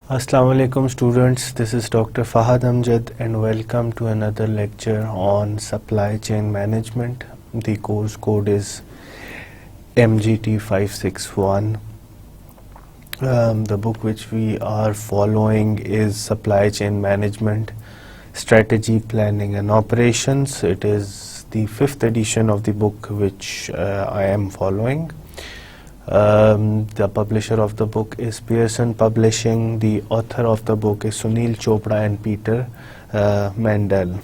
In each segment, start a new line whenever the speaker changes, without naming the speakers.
Assalamu alaikum students, this is Dr. Fahad Amjad and welcome to another lecture on supply chain management. The course code is MGT 561. The book which we are following is Supply Chain Management, Strategy, Planning and Operations. It is the 5th edition of the book which I am following. The publisher of the book is Pearson Publishing. The author of the book is Sunil Chopra and Peter Mandel.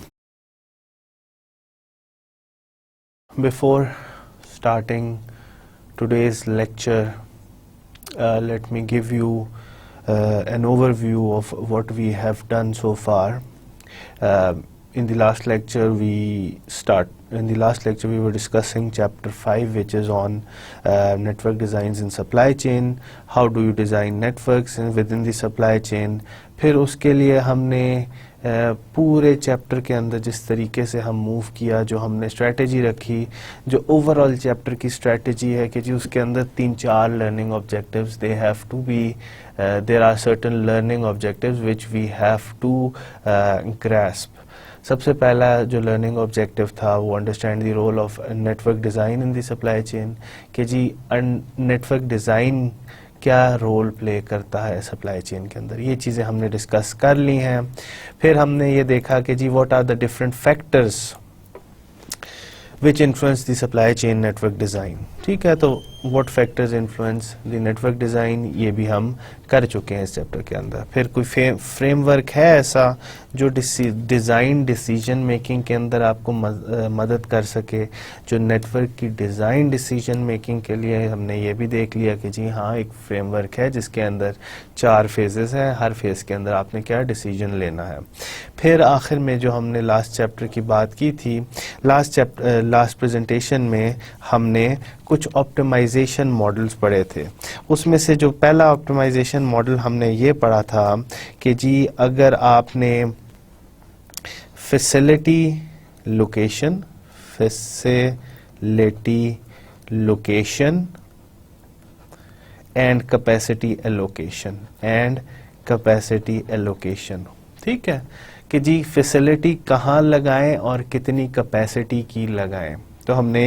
Before starting today's lecture, let me give you an overview of what we have done so far. In the last lecture we were discussing chapter 5, which is on network designs in supply chain. How do you design networks within the supply chain? फिर उसके लिए हमने पूरे chapter के अंदर जिस तरीके से हम मूव किया, जो हमने स्ट्रेटेजी रखी, जो ओवरऑल चैप्टर की स्ट्रेटेजी है कि जी उसके अंदर 3-4 learning objectives they have to be, there are certain learning objectives which we have to grasp. सबसे पहला जो लर्निंग ऑब्जेक्टिव था वो understand the role of network design in the supply chain, कि जी नेटवर्क डिज़ाइन क्या रोल प्ले करता है सप्लाई चेन के अंदर. ये चीज़ें हमने डिस्कस कर ली हैं. फिर हमने ये देखा कि जी what are the different factors which influence the supply chain network design. ठीक है, तो what factors influence the network design ये भी हम कर चुके हैं इस चैप्टर के अंदर. फिर कोई फ्रेमवर्क है ऐसा जो डिज़ाइन डिसीजन मेकिंग के अंदर आपको मदद कर सके, जो नेटवर्क की डिज़ाइन डिसीजन मेकिंग के लिए हमने ये भी देख लिया कि जी हाँ, एक फ्रेमवर्क है जिसके अंदर 4 फेजेस हैं, हर फेज़ के अंदर आपने क्या डिसीजन लेना है. फिर आखिर में जो हमने लास्ट चैप्टर की बात की थी, लास्ट प्रेजेंटेशन में हमने कुछ ऑप्टिमाइजेशन मॉडल्स पढ़े थे. उसमें से जो पहला ऑप्टिमाइजेशन मॉडल हमने ये पढ़ा था कि जी अगर आपने facility location and capacity allocation, ठीक है, कि जी फैसिलिटी कहाँ लगाएं और कितनी कैपेसिटी की लगाएं. तो हमने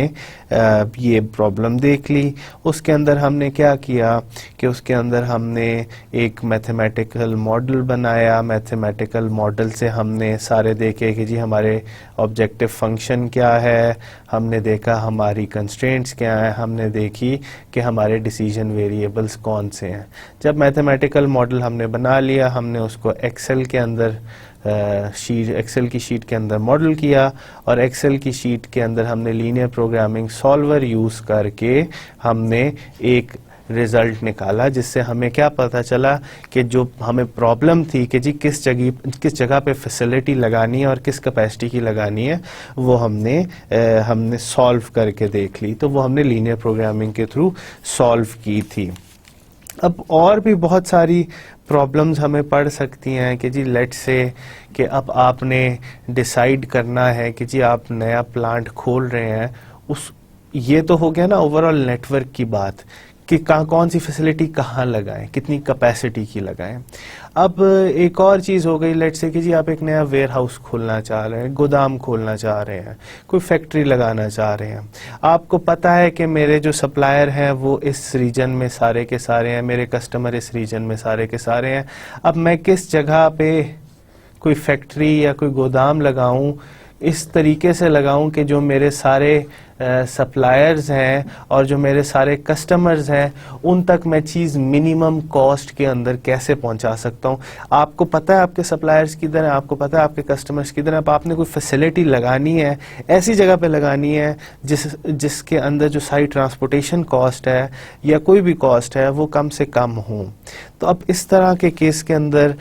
ये प्रॉब्लम देख ली. उसके अंदर हमने क्या किया कि उसके अंदर हमने एक मैथमेटिकल मॉडल बनाया. मैथमेटिकल मॉडल से हमने सारे देखे कि जी हमारे ऑब्जेक्टिव फंक्शन क्या है, हमने देखा हमारी कंस्ट्रेंट्स क्या हैं, हमने देखी कि हमारे डिसीजन वेरिएबल्स कौन से हैं. जब मैथमेटिकल मॉडल हमने बना लिया, हमने उसको एक्सेल के अंदर एक्सेल की शीट के अंदर मॉडल किया और एक्सेल की शीट के अंदर हमने लीनियर प्रोग्रामिंग सॉल्वर यूज़ करके हमने एक रिज़ल्ट निकाला, जिससे हमें क्या पता चला कि जो हमें प्रॉब्लम थी कि जी किस जगह पे फैसिलिटी लगानी है और किस कैपेसिटी की लगानी है, वो हमने सॉल्व करके देख ली. तो वो हमने लीनियर प्रोग्रामिंग के थ्रू सॉल्व की थी. अब और भी बहुत सारी प्रॉब्लम्स हमें पड़ सकती हैं कि जी लेट्स से कि अब आपने डिसाइड करना है कि जी आप नया प्लांट खोल रहे हैं. ये तो हो गया ना ओवरऑल नेटवर्क की बात कि कौन सी फैसिलिटी कहाँ लगाएं, कितनी कैपेसिटी की लगाएं. अब एक और चीज़ हो गई, लेट्स से कि जी आप एक नया वेयर हाउस खोलना चाह रहे हैं, गोदाम खोलना चाह रहे हैं, कोई फैक्ट्री लगाना चाह रहे हैं. आपको पता है कि मेरे जो सप्लायर हैं वो इस रीजन में सारे के सारे हैं, मेरे कस्टमर इस रीजन में सारे के सारे हैं. अब मैं किस जगह पे कोई फैक्ट्री या कोई गोदाम लगाऊं, इस तरीके से लगाऊं कि जो मेरे सारे सप्लायर्स हैं और जो मेरे सारे कस्टमर्स हैं उन तक मैं चीज़ मिनिमम कॉस्ट के अंदर कैसे पहुंचा सकता हूं. आपको पता है आपके सप्लायर्स किधर हैं, आपको पता है आपके कस्टमर्स किधर हैं. अब आपने कोई फैसिलिटी लगानी है, ऐसी जगह पे लगानी है जिसके अंदर जो सारी ट्रांसपोर्टेशन कॉस्ट है या कोई भी कॉस्ट है वो कम से कम हो. तो अब इस तरह के केस के अंदर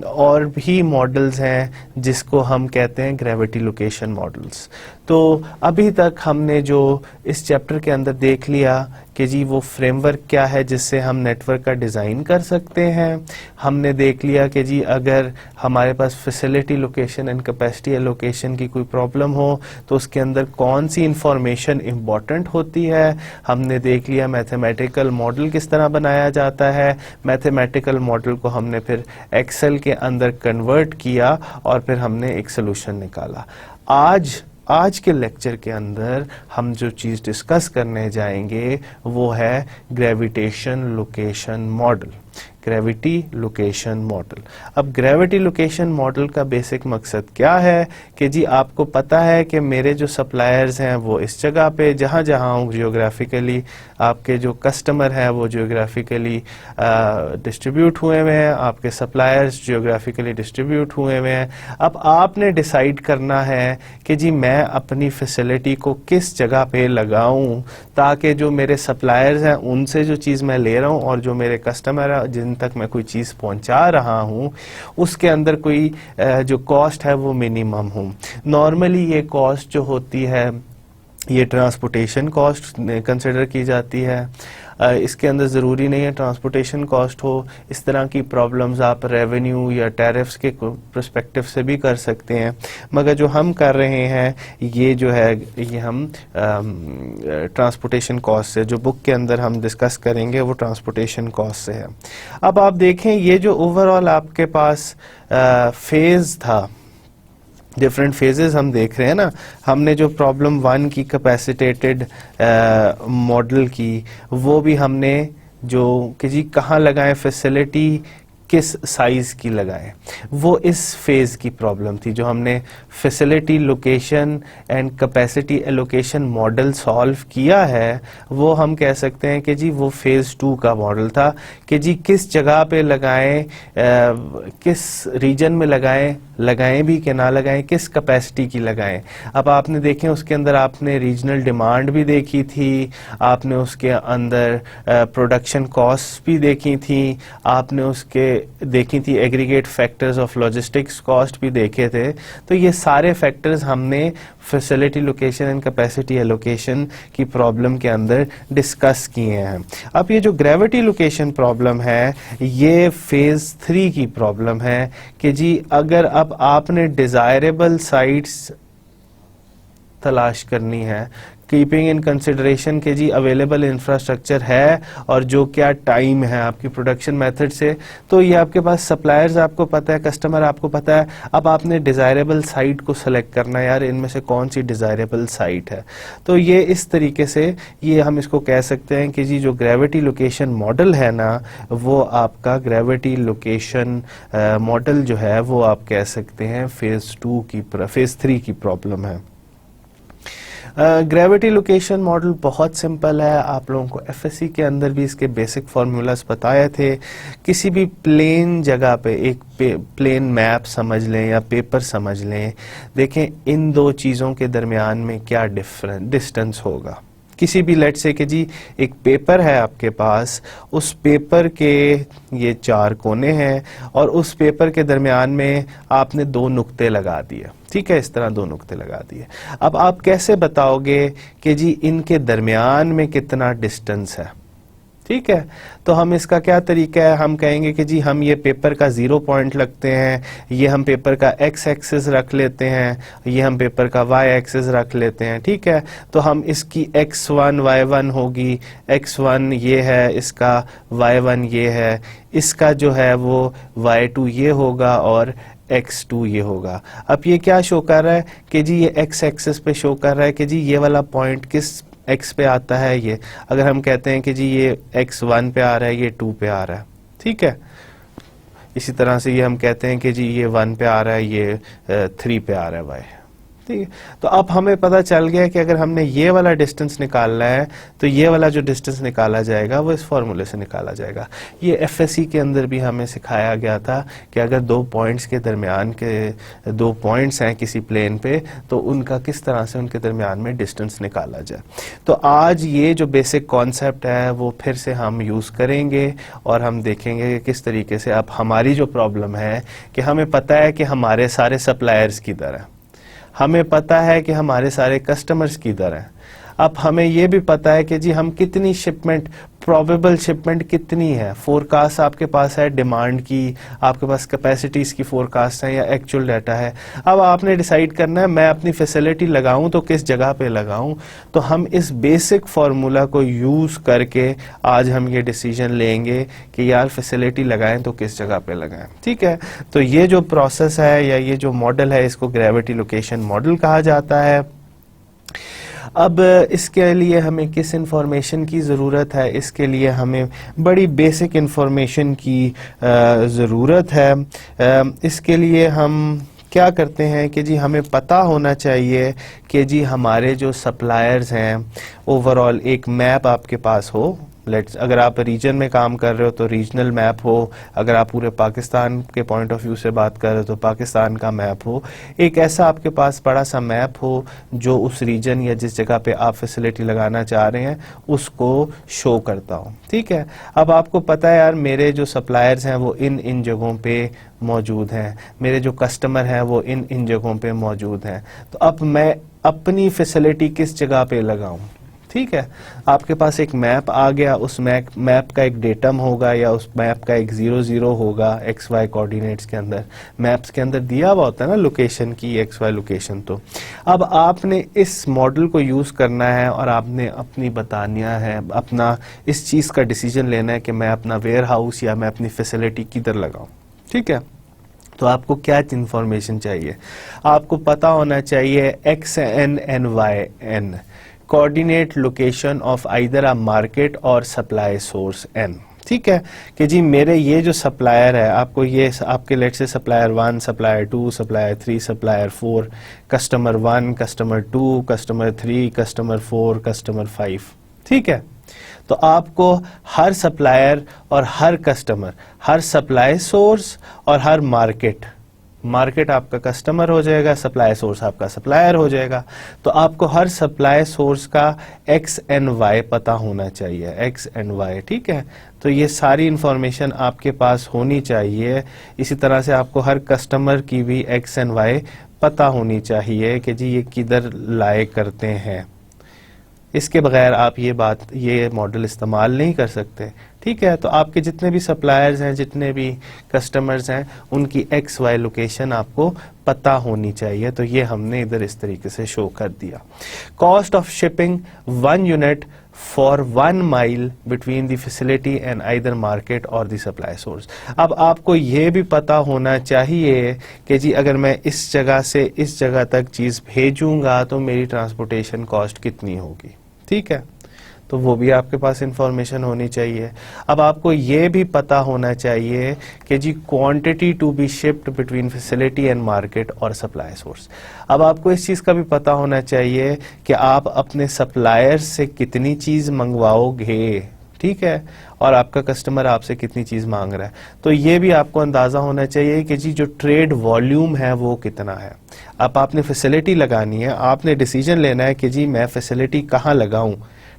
और भी मॉडल्स हैं जिसको हम कहते हैं ग्रेविटी लोकेशन मॉडल्स. तो अभी तक हमने जो इस चैप्टर के अंदर देख लिया कि जी वो फ्रेमवर्क क्या है जिससे हम नेटवर्क का डिज़ाइन कर सकते हैं। हमने देख लिया कि जी अगर हमारे पास facility location and capacity allocation की कोई प्रॉब्लम हो तो उसके अंदर कौन सी इंफॉर्मेशन इम्पॉर्टेंट होती है। हमने देख लिया मैथमेटिकल मॉडल किस तरह बनाया जाता है। मैथमेटिकल मॉडल को हमने फिर एक्सेल के अंदर कन्वर्ट किया और फिर हमने एक सोल्यूशन निकाला। आज के लेक्चर के अंदर हम जो चीज़ डिस्कस करने जाएंगे वो है gravitation location model. Gravity location model. अब ग्रेविटी लोकेशन मॉडल का बेसिक मकसद क्या है कि जी आपको पता है कि मेरे जो सप्लायर्स हैं वो इस जगह पे जहाँ जहाँ हूँ जियोग्राफिकली, आपके जो कस्टमर हैं वो जियोग्राफिकली डिस्ट्रीब्यूट हुए हुए हैं, आपके सप्लायर्स जियोग्राफिकली डिस्ट्रीब्यूट हुए हुए हैं। अब आपने डिसाइड करना है कि जी मैं अपनी फैसिलिटी को किस जगह पे लगाऊं ताकि जो मेरे सप्लायर्स हैं उनसे जो चीज़ मैं ले रहा हूं और जो मेरे कस्टमर है जिन तक मैं कोई चीज़ पहुंचा रहा हूं उसके अंदर कोई जो कॉस्ट है वो मिनिमम हो। नॉर्मली ये कॉस्ट जो होती है ये ट्रांसपोर्टेशन कॉस्ट कंसिडर की जाती है। इसके अंदर ज़रूरी नहीं है ट्रांसपोर्टेशन कॉस्ट हो। इस तरह की प्रॉब्लम्स आप रेवेन्यू या टैरिफ्स के पर्सपेक्टिव से भी कर सकते हैं, मगर जो हम कर रहे हैं ये जो है ये हम ट्रांसपोर्टेशन कॉस्ट से, जो बुक के अंदर हम डिस्कस करेंगे वो ट्रांसपोर्टेशन कॉस्ट से है। अब आप देखें ये जो ओवरऑल आपके पास फेज़ था, डिफरेंट फेजेस हम देख रहे हैं ना। हमने जो प्रॉब्लम 1 की कैपेसिटेटेड मॉडल की वो भी हमने जो कि जी कहाँ लगाएं फैसिलिटी किस साइज की लगाएं, वो इस फेज की प्रॉब्लम थी जो हमने facility location and capacity allocation model solve किया है। वो हम कह सकते हैं कि जी वो फेज 2 का मॉडल था कि जी किस जगह पे लगाएं, किस रीजन में लगाएं भी कि ना लगाएं, किस कैपेसिटी की लगाएं। अब आपने देखें उसके अंदर आपने रीजनल डिमांड भी देखी थी, आपने उसके अंदर प्रोडक्शन कॉस्ट भी देखी थी, आपने उसके देखी थी aggregate factors of logistics cost भी देखे थे। तो ये सारे फैक्टर्स हमने facility location and capacity allocation की प्रॉब्लम के अंदर डिस्कस किए हैं। अब ये जो ग्रेविटी लोकेशन प्रॉब्लम है ये फेज 3 की प्रॉब्लम है कि जी अगर अब आपने डिजायरेबल साइट्स तलाश करनी है, कीपिंग इन कंसिडरेशन के जी अवेलेबल इंफ्रास्ट्रक्चर है और जो क्या टाइम है आपकी प्रोडक्शन मेथड से, तो ये आपके पास सप्लायर्स आपको पता है, कस्टमर आपको पता है। अब आपने डिज़ायरेबल साइट को सेलेक्ट करना है, यार इनमें से कौन सी डिज़ायरेबल साइट है। तो ये इस तरीके से ये हम इसको कह सकते हैं कि जी जो ग्रेविटी लोकेशन मॉडल है ना वो आपका ग्रेविटी लोकेशन मॉडल जो है वो आप कह सकते हैं फेज 3 की प्रॉब्लम है। ग्रेविटी लोकेशन मॉडल बहुत सिंपल है। आप लोगों को एफएससी के अंदर भी इसके बेसिक फार्मूलाज बताए थे। किसी भी प्लेन जगह पे एक प्लेन मैप समझ लें या पेपर समझ लें, देखें इन दो चीज़ों के दरमियान में क्या डिस्टेंस होगा। किसी भी लेट से कि जी एक पेपर है आपके पास, उस पेपर के ये 4 कोने हैं और उस पेपर के दरमियान में आपने 2 नुक्ते लगा दिए, ठीक है, इस तरह 2 नुक्ते लगा दिए। अब आप कैसे बताओगे कि जी इनके दरमियान में कितना डिस्टेंस है, ठीक है। तो हम इसका क्या तरीका है, हम कहेंगे कि जी हम ये पेपर का 0 पॉइंट लगते हैं, ये हम पेपर का x एक्सिस रख लेते हैं, ये हम पेपर का y एक्सिस रख लेते हैं, ठीक है। तो हम इसकी x1 y1 होगी, x1 ये है, इसका y1 ये है, इसका जो है वो y2 ये होगा और x2 ये होगा। अब ये क्या शो कर रहा है कि जी ये x एक्सिस पे शो कर रहा है कि जी ये वाला पॉइंट किस x पे आता है। ये अगर हम कहते हैं कि जी ये x1 पे आ रहा है, ये 2 पे आ रहा है, ठीक है। इसी तरह से ये हम कहते हैं कि जी ये 1 पे आ रहा है, ये 3 पे आ रहा है y, ठीक है। तो अब हमें पता चल गया कि अगर हमने ये वाला डिस्टेंस निकालना है तो ये वाला जो डिस्टेंस निकाला जाएगा वो इस फॉर्मूले से निकाला जाएगा। ये एफएससी के अंदर भी हमें सिखाया गया था कि अगर 2 पॉइंट्स के दरमियान के 2 पॉइंट्स हैं किसी प्लेन पे तो उनका किस तरह से उनके दरमियान में डिस्टेंस निकाला जाए। तो आज ये जो बेसिक कॉन्सेप्ट है वो फिर से हम यूज़ करेंगे और हम देखेंगे कि किस तरीके से अब हमारी जो प्रॉब्लम है कि हमें पता है कि हमारे सारे सप्लायर्स किधर हैं, हमें पता है कि हमारे सारे कस्टमर्स किधर हैं। अब हमें ये भी पता है कि जी हम कितनी शिपमेंट, प्रोबेबल शिपमेंट कितनी है, फोरकास्ट आपके पास है डिमांड की, आपके पास कैपेसिटीज की फोरकास्ट है या एक्चुअल डाटा है। अब आपने डिसाइड करना है मैं अपनी फैसिलिटी लगाऊं तो किस जगह पे लगाऊं। तो हम इस बेसिक फार्मूला को यूज करके आज हम ये डिसीजन लेंगे कि यार फैसिलिटी लगाएं तो किस जगह पे लगाएं। ठीक है, तो ये जो प्रोसेस है या ये जो मॉडल है इसको ग्रेविटी लोकेशन मॉडल कहा जाता है। अब इसके लिए हमें किस इंफॉर्मेशन की ज़रूरत है, इसके लिए हमें बड़ी बेसिक इंफॉर्मेशन की ज़रूरत है। इसके लिए हम क्या करते हैं कि जी हमें पता होना चाहिए कि जी हमारे जो सप्लायर्स हैं ओवरऑल एक मैप आपके पास हो। अगर आप रीजन में काम कर रहे हो तो रीजनल मैप हो, अगर आप पूरे पाकिस्तान के पॉइंट ऑफ व्यू से बात कर रहे हो तो पाकिस्तान का मैप हो। एक ऐसा आपके पास बड़ा सा मैप हो जो उस रीजन या जिस जगह पे आप फैसिलिटी लगाना चाह रहे हैं उसको शो करता हो। ठीक है, अब आपको पता है यार मेरे जो सप्लायर्स हैं वो इन जगहों पे मौजूद हैं, मेरे जो कस्टमर हैं वो इन जगहों पे मौजूद हैं, तो अब मैं अपनी फैसिलिटी किस जगह पे लगाऊं। ठीक है, आपके पास एक मैप आ गया, उस मैप का एक डेटम होगा या उस मैप का एक 0 होगा एक्स वाई कोऑर्डिनेट्स के अंदर। मैप्स के अंदर दिया हुआ होता है ना लोकेशन की, एक्स वाई लोकेशन। तो अब आपने इस मॉडल को यूज करना है और आपने अपनी बतानिया है, अपना इस चीज का डिसीजन लेना है कि मैं अपना वेयर हाउस या मैं अपनी फैसिलिटी किधर लगाऊं। ठीक है, तो आपको क्या इंफॉर्मेशन चाहिए, आपको पता होना चाहिए XN and YN coordinate location of either a market और सप्लाई सोर्स N। ठीक है, कि जी मेरे ये जो सप्लायर है, आपको ये आपके लेट से supplier 1, supplier 2, supplier 3, supplier 4, customer 1, customer 2, customer 3, customer 4, customer 5। ठीक है, तो आपको हर सप्लायर और हर कस्टमर, हर सप्लाई सोर्स और हर मार्केट आपका कस्टमर हो जाएगा, सप्लाई सोर्स आपका सप्लायर हो जाएगा। तो आपको हर सप्लाई सोर्स का एक्स एंड वाई पता होना चाहिए, एक्स एंड वाई। ठीक है, तो ये सारी इंफॉर्मेशन आपके पास होनी चाहिए। इसी तरह से आपको हर कस्टमर की भी एक्स एंड वाई पता होनी चाहिए कि जी ये किधर लाए करते हैं। इसके बगैर आप ये मॉडल इस्तेमाल नहीं कर सकते। ठीक है, तो आपके जितने भी सप्लायर्स हैं, जितने भी कस्टमर्स हैं, उनकी एक्स वाई लोकेशन आपको पता होनी चाहिए। तो ये हमने इधर इस तरीके से शो कर दिया। Cost of shipping 1 unit for 1 mile between the facility and either market और द सप्लाई सोर्स। अब आपको ये भी पता होना चाहिए कि जी अगर मैं इस जगह से इस जगह तक चीज भेजूंगा तो मेरी ट्रांसपोर्टेशन कॉस्ट कितनी होगी। ठीक है, तो वो भी आपके पास इंफॉर्मेशन होनी चाहिए। अब आपको ये भी पता होना चाहिए कि जी quantity to be shift between facility and market और सप्लाई सोर्स। अब आपको इस चीज़ का भी पता होना चाहिए कि आप अपने सप्लायर से कितनी चीज़ मंगवाओगे। ठीक है, और आपका कस्टमर आपसे कितनी चीज़ मांग रहा है। तो ये भी आपको अंदाज़ा होना चाहिए कि जी जो ट्रेड वॉल्यूम है वो कितना है। अब आपने फैसिलिटी लगानी है, आपने डिसीजन लेना है कि जी मैं फैसिलिटी कहाँ लगाऊं।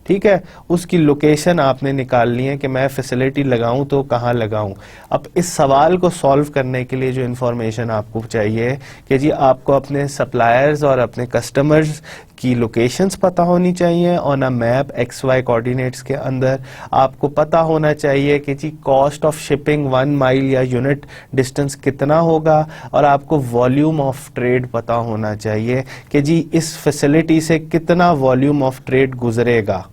ठीक है, उसकी लोकेशन आपने निकालनी है कि मैं फैसिलिटी लगाऊं तो कहाँ लगाऊं। अब इस सवाल को सॉल्व करने के लिए जो इन्फॉर्मेशन आपको चाहिए कि जी आपको अपने सप्लायर्स और अपने कस्टमर्स की लोकेशंस पता होनी चाहिए on a map x y coordinates के अंदर। आपको पता होना चाहिए कि जी कॉस्ट ऑफ शिपिंग 1 माइल या यूनिट डिस्टेंस कितना होगा, और आपको वॉल्यूम ऑफ ट्रेड पता होना चाहिए कि जी इस फैसिलिटी से कितना वॉल्यूम ऑफ ट्रेड गुजरेगा।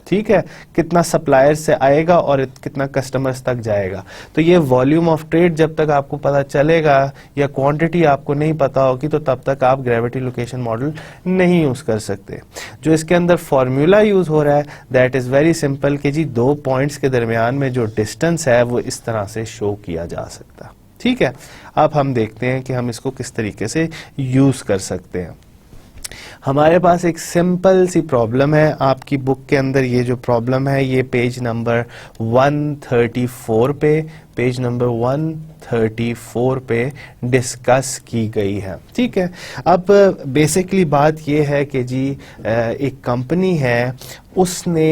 ठीक है, कितना सप्लायर से आएगा और कितना कस्टमर्स तक जाएगा। तो ये वॉल्यूम ऑफ ट्रेड जब तक आपको पता चलेगा या क्वांटिटी आपको नहीं पता होगी तो तब तक आप ग्रेविटी लोकेशन मॉडल नहीं यूज कर सकते। जो इसके अंदर फॉर्मूला यूज हो रहा है दैट इज वेरी सिंपल कि जी 2 पॉइंट्स के दरमियान में जो डिस्टेंस है वो इस तरह से शो किया जा सकता है। ठीक है, अब हम देखते हैं कि हम इसको किस तरीके से यूज कर सकते हैं। हमारे पास एक सिंपल सी प्रॉब्लम है, आपकी बुक के अंदर ये जो प्रॉब्लम है ये पेज नंबर 134 पे, पेज नंबर 134 पे डिस्कस की गई है। ठीक है, अब बेसिकली बात ये है कि जी एक कंपनी है, उसने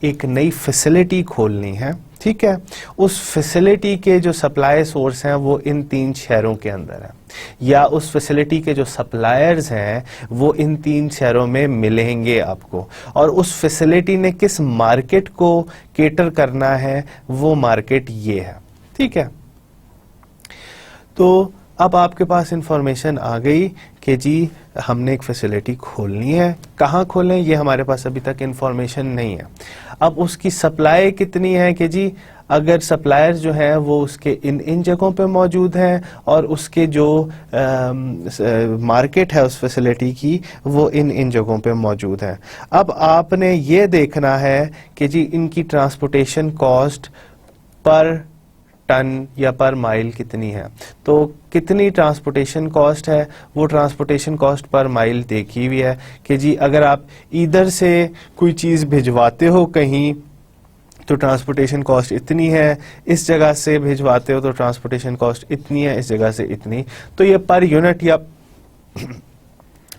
एक नई फैसिलिटी खोलनी है। ठीक है। उस फैसिलिटी के जो सप्लाई सोर्स हैं वो इन 3 शहरों के अंदर है, या उस फैसिलिटी के जो सप्लायर्स हैं वो इन 3 शहरों में मिलेंगे आपको, और उस फैसिलिटी ने किस मार्केट को केटर करना है वो मार्केट ये है। ठीक है, तो अब आपके पास इंफॉर्मेशन आ गई कि जी हमने एक फैसिलिटी खोलनी है, कहाँ खोलें ये हमारे पास अभी तक इंफॉर्मेशन नहीं है। अब उसकी सप्लाई कितनी है कि जी अगर सप्लायर्स जो हैं वो उसके इन जगहों पे मौजूद हैं और उसके जो मार्केट है उस फैसिलिटी की वो इन जगहों पे मौजूद है। अब आपने ये देखना है कि जी इनकी ट्रांसपोर्टेशन कॉस्ट पर टन या पर माइल कितनी है। तो कितनी ट्रांसपोर्टेशन कॉस्ट है, वो ट्रांसपोर्टेशन कॉस्ट पर माइल देखी हुई है कि जी अगर आप इधर से कोई चीज़ भिजवाते हो कहीं तो ट्रांसपोर्टेशन कॉस्ट इतनी है, इस जगह से भिजवाते हो तो ट्रांसपोर्टेशन कॉस्ट इतनी है, इस जगह से इतनी। तो ये पर यूनिट या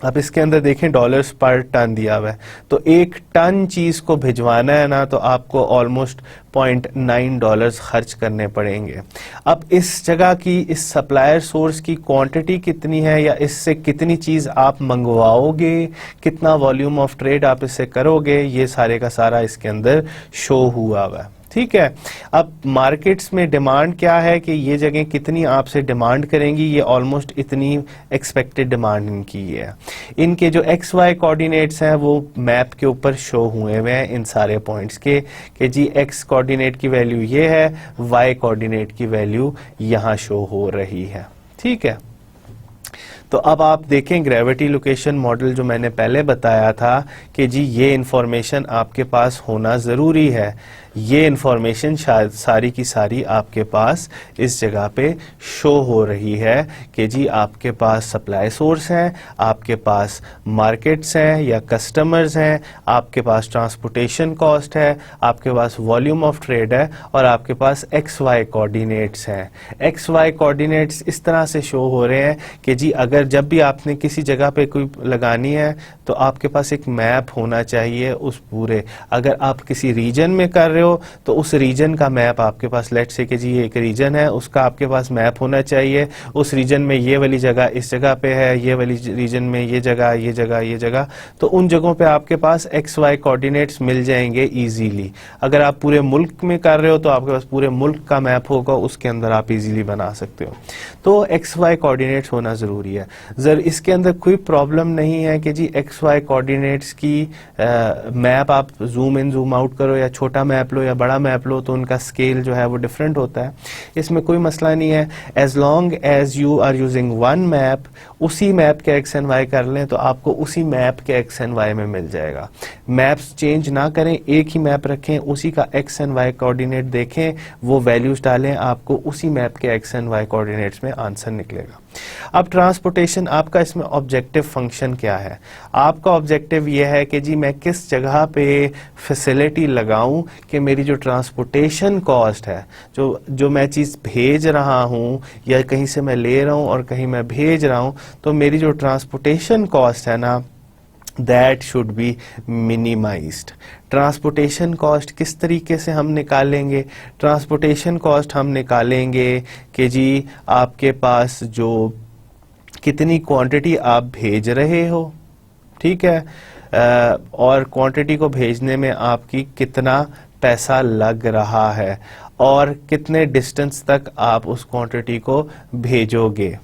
आप इसके अंदर देखें डॉलर्स पर टन दिया हुआ है, तो 1 टन चीज को भिजवाना है ना तो आपको ऑलमोस्ट $0.9 खर्च करने पड़ेंगे। अब इस जगह की इस सप्लायर सोर्स की क्वांटिटी कितनी है या इससे कितनी चीज आप मंगवाओगे, कितना वॉल्यूम ऑफ ट्रेड आप इससे करोगे, ये सारे का सारा इसके अंदर शो हुआ हुआ है। ठीक है, अब मार्केट्स में डिमांड क्या है कि ये जगह कितनी आपसे डिमांड करेंगी, ये ऑलमोस्ट इतनी एक्सपेक्टेड डिमांड इनकी है। इनके जो एक्स वाई कोऑर्डिनेट्स हैं वो मैप के ऊपर शो हुए हुए हैं इन सारे पॉइंट्स के कि जी एक्स कोऑर्डिनेट की वैल्यू ये है, वाई कोऑर्डिनेट की वैल्यू यहाँ शो हो रही है। ठीक है, तो अब आप देखें ग्रेविटी लोकेशन मॉडल जो मैंने पहले बताया था कि जी ये इंफॉर्मेशन आपके पास होना ज़रूरी है। ये इंफॉर्मेशन शायद सारी की सारी आपके पास इस जगह पे शो हो रही है कि जी आपके पास सप्लाई सोर्स हैं, आपके पास मार्केट्स हैं या कस्टमर्स हैं, आपके पास ट्रांसपोर्टेशन कॉस्ट है, आपके पास वॉल्यूम ऑफ ट्रेड है और आपके पास एक्स वाई कोऑर्डिनेट्स हैं। एक्स वाई कोऑर्डिनेट्स इस तरह से शो हो रहे हैं कि जी अगर जब भी आपने किसी जगह पे कोई लगानी है तो आपके पास एक मैप होना चाहिए उस पूरे, अगर आप किसी रीजन में कर रहे हो तो उस रीजन का मैप आपके पास, लेट से कि जी ये एक रीजन है उसका आपके पास मैप होना चाहिए। उस रीजन में ये वाली जगह इस जगह पे है, ये वाली रीजन में ये जगह ये जगह ये जगह, तो उन जगहों पे आपके पास एक्स वाई कोऑर्डिनेट्स मिल जाएंगे इजीली। अगर आप पूरे मुल्क में कर रहे हो तो आपके पास पूरे मुल्क का मैप होगा, उसके अंदर आप इजीली बना सकते हो। तो एक्स वाई कोऑर्डिनेट्स होना जरूरी है। इसके अंदर कोई प्रॉब्लम नहीं है कि जी एक्स वाई कोऑर्डिनेट्स की मैप आप जूम इन जूम आउट करो या छोटा मैप लो या बड़ा मैप लो तो उनका स्केल जो है वो डिफरेंट होता है, इसमें कोई मसला नहीं है। As long as you are using one map, उसी मैप के एक्स एंड वाई कर लें तो आपको उसी मैप के एक्स एंड वाई में मिल जाएगा। मैप्स चेंज ना करें, एक ही मैप रखें, उसी का एक्स एंड वाई कोऑर्डिनेट देखें, वो वैल्यूज डालें, आपको उसी मैप के एक्स एंड वाई कोऑर्डिनेट्स में आंसर निकलेगा। अब ट्रांसपोर्टेशन, आपका इसमें ऑब्जेक्टिव फंक्शन क्या है? आपका ऑब्जेक्टिव यह है कि जी मैं किस जगह पे फैसिलिटी लगाऊं कि मेरी जो ट्रांसपोर्टेशन कॉस्ट है, जो मैं चीज़ भेज रहा हूं या कहीं से मैं ले रहा हूं और कहीं मैं भेज रहा हूं, तो मेरी जो ट्रांसपोर्टेशन कॉस्ट है ना that should be minimised. Transportation cost किस तरीके से हम निकालेंगे? ट्रांसपोर्टेशन कॉस्ट हम निकालेंगे कि जी आपके पास जो कितनी क्वांटिटी आप भेज रहे हो, ठीक है, और क्वांटिटी को भेजने में आपकी कितना पैसा लग रहा है और कितने डिस्टेंस तक आप उस क्वांटिटी को भेजोगे।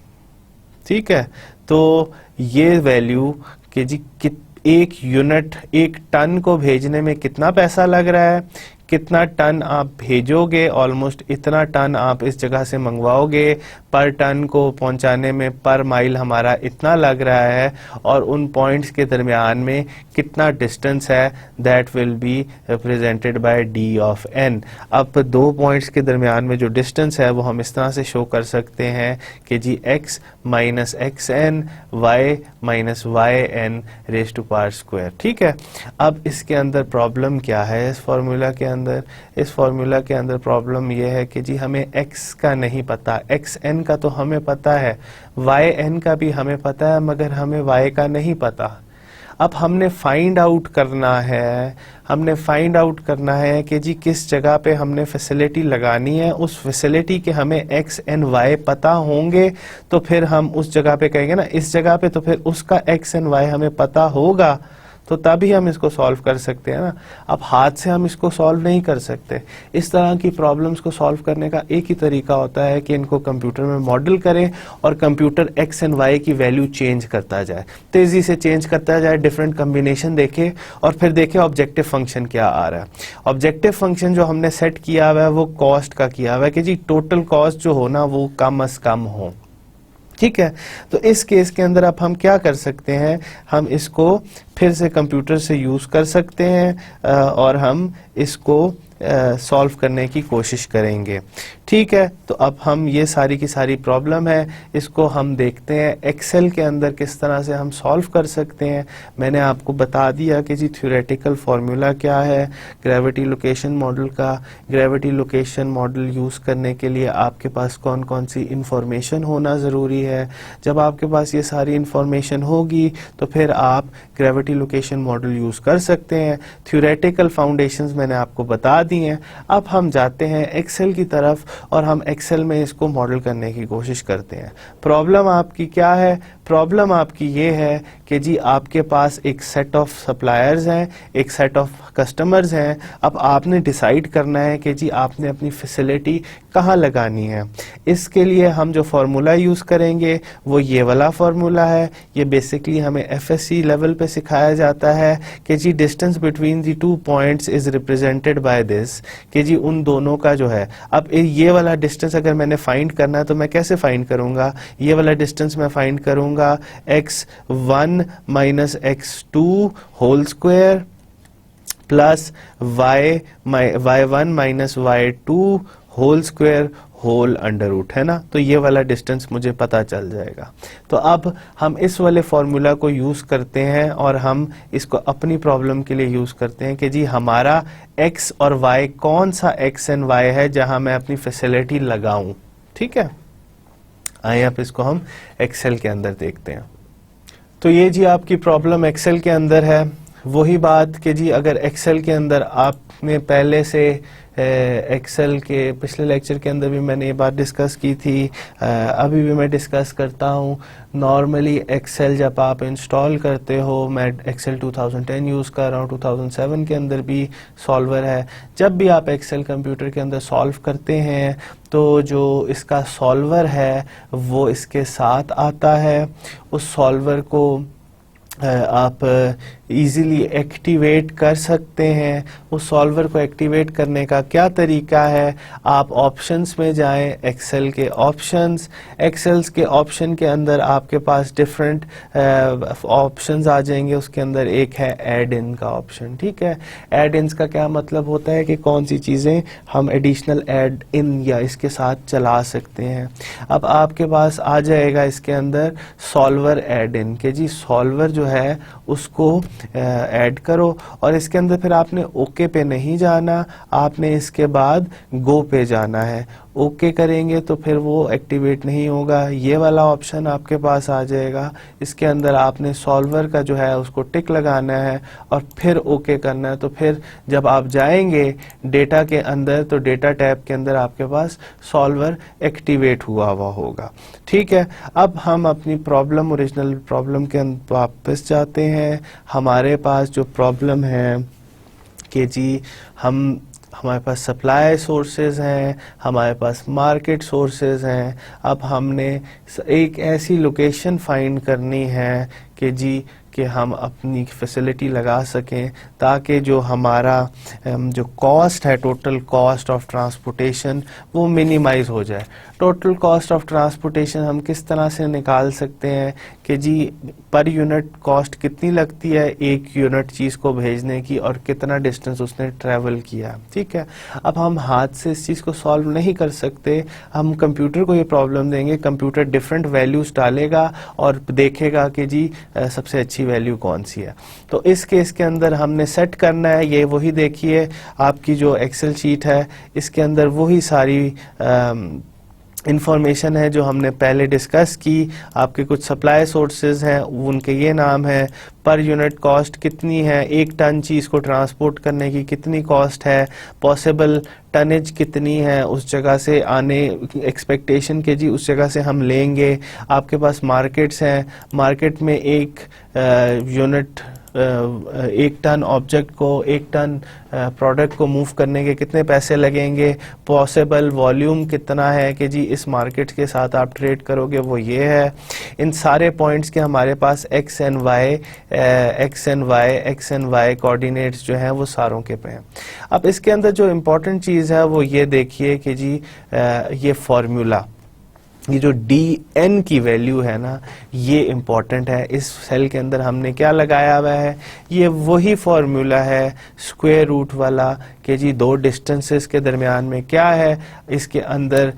ठीक है, तो ये वैल्यू कि जी एक यूनिट, 1 टन को भेजने में कितना पैसा लग रहा है, कितना टन आप भेजोगे, ऑलमोस्ट इतना टन आप इस जगह से मंगवाओगे, पर टन को पहुंचाने में पर माइल हमारा इतना लग रहा है, और उन पॉइंट्स के दरमियान में कितना डिस्टेंस है, that will be represented by d of n. अब 2 पॉइंट्स के दरमियान में जो डिस्टेंस है वो हम इस तरह से शो कर सकते हैं कि जी x minus x n, y minus y n raise to power square. ठीक है, अब इसके अंदर प्रॉब्लम क्या है? इस फॉर्मूला के अंदर प्रॉब्लम यह है कि जी हमें x का नहीं पता, एक्स एन का तो हमें पता है, वाई एन का भी हमें पता है, मगर हमें y का नहीं पता। अब हमने फाइंड आउट करना है कि जी किस जगह पे हमने फैसिलिटी लगानी है। उस फैसिलिटी के हमें एक्स एंड वाई पता होंगे तो फिर हम उस जगह पे कहेंगे ना, इस जगह पे, तो फिर उसका एक्स एंड वाई हमें पता होगा तो तभी हम इसको सॉल्व कर सकते हैं ना। अब हाथ से हम इसको सॉल्व नहीं कर सकते। इस तरह की प्रॉब्लम्स को सॉल्व करने का एक ही तरीका होता है कि इनको कंप्यूटर में मॉडल करें और कंप्यूटर एक्स एंड वाई की वैल्यू चेंज करता जाए, तेजी से चेंज करता जाए, डिफरेंट कम्बिनेशन देखे और फिर देखे ऑब्जेक्टिव फंक्शन क्या आ रहा है। ऑब्जेक्टिव फंक्शन जो हमने सेट किया हुआ है वो कॉस्ट का किया हुआ है कि जी टोटल कॉस्ट जो हो ना वो कम अज कम हो। ठीक है, तो इस केस के अंदर अब हम क्या कर सकते हैं, हम इसको फिर से कंप्यूटर से यूज कर सकते हैं और हम इसको सॉल्व करने की कोशिश करेंगे। ठीक है, तो अब हम ये सारी की सारी प्रॉब्लम है इसको हम देखते हैं एक्सेल के अंदर किस तरह से हम सॉल्व कर सकते हैं। मैंने आपको बता दिया कि जी थ्योरेटिकल फार्मूला क्या है ग्रेविटी लोकेशन मॉडल का। ग्रेविटी लोकेशन मॉडल यूज करने के लिए आपके पास कौन कौन सी इंफॉर्मेशन होना ज़रूरी है। जब आपके पास ये सारी इंफॉर्मेशन होगी तो फिर आप ग्रेविटी लोकेशन मॉडल यूज कर सकते हैं। थ्योरेटिकल फाउंडेशंस मैंने आपको बता दी हैं। अब हम जाते हैं एक्सेल की तरफ और हम एक्सेल में इसको मॉडल करने की कोशिश करते हैं। प्रॉब्लम आपकी क्या है, प्रॉब्लम आपकी ये है कि जी आपके पास एक सेट ऑफ सप्लायर्स हैं, एक सेट ऑफ कस्टमर्स हैं। अब आपने डिसाइड करना है कि जी आपने अपनी फैसिलिटी कहाँ लगानी है। इसके लिए हम जो फार्मूला यूज़ करेंगे वो ये वाला फार्मूला है। ये बेसिकली हमें एफएससी लेवल पे सिखाया जाता है कि जी distance between the two points is represented by this, कि जी उन दोनों का जो है, अब ये वाला डिस्टेंस अगर मैंने फाइंड करना है तो मैं कैसे फाइंड करूंगा, ये वाला डिस्टेंस मैं फाइंड करूंगा x1 minus x2 whole square plus y1 minus y2 whole square whole under root, है ना। तो ये वाला डिस्टेंस मुझे पता चल जाएगा। तो अब हम इस वाले फॉर्मूला को यूज करते हैं और हम इसको अपनी प्रॉब्लम के लिए यूज करते हैं कि जी हमारा x और y कौन सा x एंड y है जहां मैं अपनी फैसिलिटी लगाऊं। ठीक है, आइए अब इसको हम एक्सेल के अंदर देखते हैं। तो ये जी आपकी प्रॉब्लम एक्सेल के अंदर है। वही बात कि जी अगर एक्सेल के अंदर आपने पहले से एक्सेल के पिछले लेक्चर के अंदर भी मैंने ये बात डिस्कस की थी, अभी भी मैं डिस्कस करता हूँ। नॉर्मली एक्सेल जब आप इंस्टॉल करते हो, मैं एक्सेल 2010 यूज़ कर रहा हूँ, 2007 के अंदर भी सॉल्वर है। जब भी आप एक्सेल कंप्यूटर के अंदर सॉल्व करते हैं तो जो इसका सॉल्वर है वो इसके साथ आता है। उस सॉल्वर को आप इजीली एक्टिवेट कर सकते हैं। उस सॉल्वर को एक्टिवेट करने का क्या तरीका है, आप ऑप्शंस में जाएं, एक्सेल के ऑप्शंस, एक्सेल्स के ऑप्शन के अंदर आपके पास डिफरेंट ऑप्शंस आ जाएंगे। उसके अंदर एक है ऐड इन का ऑप्शन। ठीक है, ऐड इन्स का क्या मतलब होता है कि कौन सी चीज़ें हम एडिशनल ऐड इन या इसके साथ चला सकते हैं। अब आपके पास आ जाएगा इसके अंदर सॉल्वर ऐड इन, के जी सॉल्वर जो है उसको ऐड करो और इसके अंदर फिर आपने ओके पे नहीं जाना, आपने इसके बाद गो पे जाना है। ओके करेंगे तो फिर वो एक्टिवेट नहीं होगा। ये वाला ऑप्शन आपके पास आ जाएगा, इसके अंदर आपने सॉल्वर का जो है उसको टिक लगाना है और फिर ओके करना है। तो फिर जब आप जाएंगे डेटा के अंदर तो डेटा टैब के अंदर आपके पास सॉल्वर एक्टिवेट हुआ होगा। ठीक है, अब हम अपनी प्रॉब्लम, ओरिजिनल प्रॉब्लम के अंदर वापस जाते हैं। हमारे पास जो प्रॉब्लम है कि जी हमारे पास सप्लाई सोर्सेज हैं, हमारे पास मार्केट सोर्सेज हैं। अब हमने एक ऐसी लोकेशन फाइंड करनी है कि जी कि हम अपनी फैसिलिटी लगा सकें ताकि जो हमारा जो कॉस्ट है, टोटल कॉस्ट ऑफ ट्रांसपोर्टेशन, वो मिनिमाइज हो जाए। टोटल कॉस्ट ऑफ ट्रांसपोर्टेशन हम किस तरह से निकाल सकते हैं कि जी पर यूनिट कॉस्ट कितनी लगती है एक यूनिट चीज़ को भेजने की और कितना डिस्टेंस उसने ट्रैवल किया। ठीक है, अब हम हाथ से इस चीज़ को सॉल्व नहीं कर सकते, हम कंप्यूटर को ये प्रॉब्लम देंगे। कंप्यूटर डिफरेंट वैल्यूज डालेगा और देखेगा कि जी सबसे अच्छी वैल्यू कौन सी है। तो इस केस के अंदर हमने सेट करना है, ये वही देखिए आपकी जो एक्सेल शीट है इसके अंदर वही सारी इंफॉर्मेशन है जो हमने पहले डिस्कस की, आपके कुछ सप्लाई सोर्सेज हैं, उनके ये नाम है, पर यूनिट कॉस्ट कितनी है, एक टन चीज़ को ट्रांसपोर्ट करने की कितनी कॉस्ट है, पॉसिबल टनेज कितनी है, उस जगह से आने एक्सपेक्टेशन के जी उस जगह से हम लेंगे। आपके पास मार्केट्स हैं, मार्केट में एक यूनिट एक टन ऑब्जेक्ट को, एक टन प्रोडक्ट को मूव करने के कितने पैसे लगेंगे, पॉसिबल वॉल्यूम कितना है कि जी इस मार्केट के साथ आप ट्रेड करोगे वो ये है। इन सारे पॉइंट्स के हमारे पास एक्स एंड वाई कोऑर्डिनेट्स जो हैं वो सारों के पे हैं। अब इसके अंदर जो इम्पोर्टेंट चीज़ है वो ये देखिए कि जी ये फॉर्मूला, ये जो डी एन की वैल्यू है ना, ये इम्पॉर्टेंट है। इस सेल के अंदर हमने क्या लगाया हुआ है, ये वही फॉर्मूला है स्क्वायर रूट वाला कि जी दो डिस्टेंसेस के दरमियान में क्या है, इसके अंदर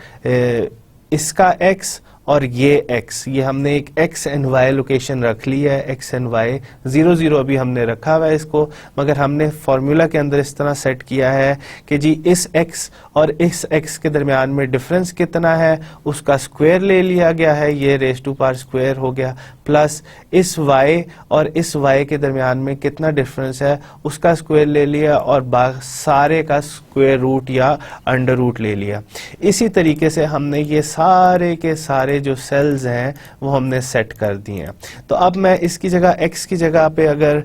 इसका x और ये x, ये हमने एक x एंड y लोकेशन रख ली है, x एंड y 0 0 अभी हमने रखा हुआ है इसको, मगर हमने फॉर्मूला के अंदर इस तरह सेट किया है कि जी इस x और इस x के दरमियान में डिफरेंस कितना है उसका स्क्वायर ले लिया गया है, ये रेज़ टू पावर स्क्वायर हो गया, प्लस इस y और इस y के दरमियान में कितना डिफरेंस है उसका स्क्वायर ले लिया और सारे का स्क्वायर रूट या अंडर रूट ले लिया। इसी तरीके से हमने ये सारे के सारे जो सेल्स हैं वो हमने सेट कर दिए हैं। तो अब मैं इसकी जगह x की जगह पे अगर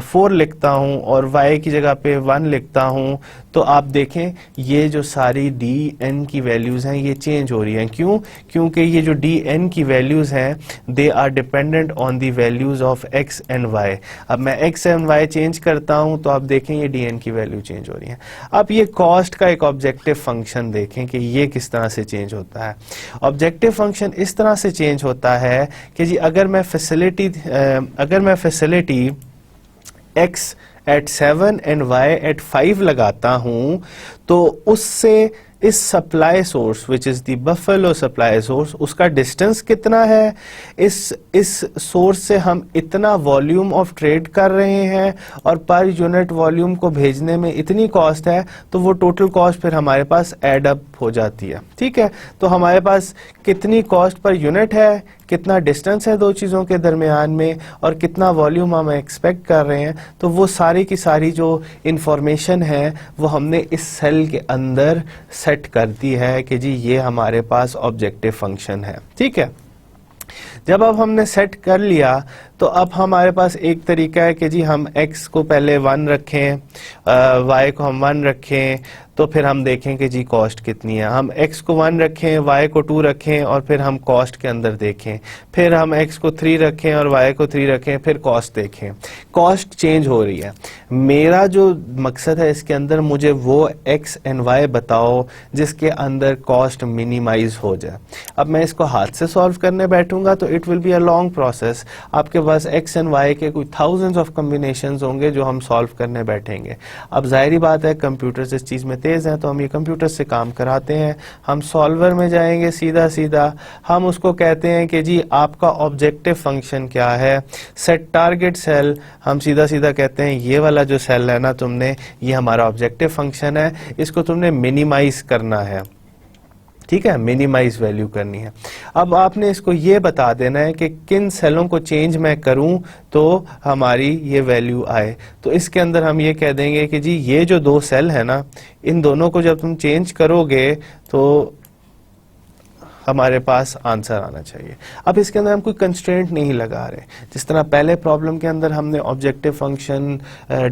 4 लिखता हूं और y की जगह पे 1 लिखता हूं तो आप देखें ये जो सारी डी एन की वैल्यूज़ हैं ये चेंज हो रही हैं। क्यों? क्योंकि ये जो डी एन की वैल्यूज़ हैं they are dependent on the values of x and y. अब मैं एक्स एंड वाई चेंज करता हूं तो आप देखें ये डी एन की वैल्यू चेंज हो रही है। अब ये कॉस्ट का एक ऑब्जेक्टिव फंक्शन देखें कि ये किस तरह से चेंज होता है। ऑब्जेक्टिव फंक्शन इस तरह से चेंज होता है कि जी अगर मैं facility x at 7 and y at 5 लगाता हूं तो उससे इस supply source which is the buffalo supply source उसका डिस्टेंस कितना है, इस सोर्स से हम इतना वॉल्यूम ऑफ ट्रेड कर रहे हैं और पर यूनिट वॉल्यूम को भेजने में इतनी कॉस्ट है, तो वो टोटल कॉस्ट फिर हमारे पास एड अप हो जाती है। ठीक है, तो हमारे पास कितनी कॉस्ट पर यूनिट है, कितना डिस्टेंस है दो चीज़ों के दरमियान में और कितना वॉल्यूम हम एक्सपेक्ट कर रहे हैं, तो वो सारी की सारी जो इंफॉर्मेशन है वो हमने इस सेल के अंदर सेट कर दी है कि जी ये हमारे पास ऑब्जेक्टिव फंक्शन है। ठीक है, जब अब हमने सेट कर लिया तो अब हमारे पास एक तरीका है कि जी हम x को पहले 1 रखें, y को हम 1 रखें, तो फिर हम देखें कि जी कॉस्ट कितनी है। हम x को 1 रखें, y को 2 रखें और फिर हम कॉस्ट के अंदर देखें, फिर हम x को 3 रखें और y को 3 रखें, फिर कॉस्ट देखें। कॉस्ट चेंज हो रही है। मेरा जो मकसद है इसके अंदर, मुझे वो x एंड y बताओ जिसके अंदर कॉस्ट मिनिमाइज हो जाए। अब मैं इसको हाथ से सॉल्व करने बैठूंगा तो it will be a long process. आपके पास x एंड y के कोई थाउजेंड्स ऑफ कॉम्बिनेशंस होंगे जो हम सॉल्व करने बैठेंगे। अब जाहिर बात है कंप्यूटर्स इस चीज़ में तेज़ हैं तो हम ये कंप्यूटर से काम कराते हैं। हम सॉल्वर में जाएंगे सीधा सीधा, हम उसको कहते हैं कि जी आपका ऑब्जेक्टिव फंक्शन क्या है, सेट टारगेट सेल। हम सीधा सीधा कहते हैं ये वाला जो सेल है ना तुमने, ये हमारा ऑब्जेक्टिव फंक्शन है, इसको तुमने मिनिमाइज करना है। ठीक है, मिनिमाइज वैल्यू करनी है। अब आपने इसको ये बता देना है कि किन सेलों को चेंज मैं करूं तो हमारी ये वैल्यू आए। तो इसके अंदर हम ये कह देंगे कि जी ये जो दो सेल है ना, इन दोनों को जब तुम चेंज करोगे तो हमारे पास आंसर आना चाहिए। अब इसके अंदर हम कोई कंस्ट्रेंट नहीं लगा रहे। जिस तरह पहले प्रॉब्लम के अंदर हमने objective function,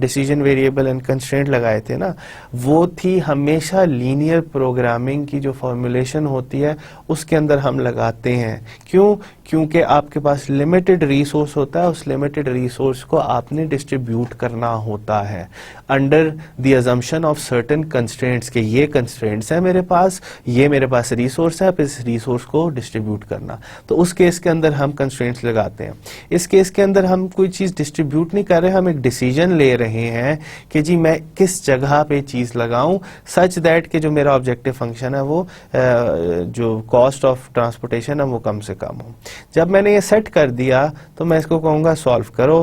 decision variable and constraint लगाए थे ना, वो थी हमेशा लीनियर प्रोग्रामिंग की जो फॉर्मुलेशन होती है उसके अंदर हम लगाते हैं। क्यों? क्योंकि आपके पास लिमिटेड रिसोर्स होता है, उस लिमिटेड रिसोर्स को आपने डिस्ट्रीब्यूट करना होता है under the assumption of certain constraints के ये कंस्ट्रेंट्स है मेरे पास, ये मेरे पास रिसोर्स है, अब इस रिसोर्स को डिस्ट्रीब्यूट करना। तो उस केस के अंदर हम कंस्ट्रेंट्स लगाते हैं। इस केस के अंदर हम कोई चीज़ डिस्ट्रीब्यूट नहीं कर रहे, हम एक डिसीजन ले रहे हैं कि जी मैं किस जगह पे चीज़ लगाऊं सच दैट कि जो मेरा ऑब्जेक्टिव फंक्शन है वो जो कॉस्ट ऑफ ट्रांसपोर्टेशन है वो कम से कम हो। जब मैंने ये सेट कर दिया तो मैं इसको कहूँगा सॉल्व करो,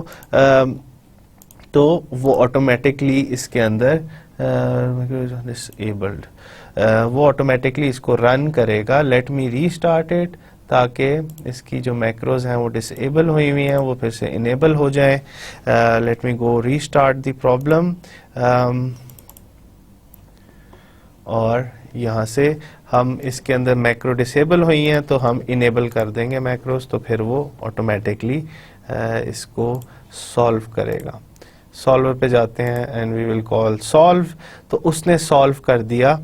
तो वो ऑटोमेटिकली इसके अंदर डिसेबल्ड वो ऑटोमेटिकली इसको रन करेगा। लेट मी रीस्टार्ट इट, ताकि इसकी जो मैक्रोज हैं वो डिसेबल हुई हुई हैं वो फिर से इनेबल हो जाए। Let me go restart the problem, और यहाँ से हम इसके अंदर मैक्रो डिसेबल हुई हैं तो हम इनेबल कर देंगे मैक्रोज, तो फिर वो ऑटोमेटिकली इसको सॉल्व करेगा। सॉल्वर पे जाते हैं and we will call solve. तो उसने सॉल्व कर दिया,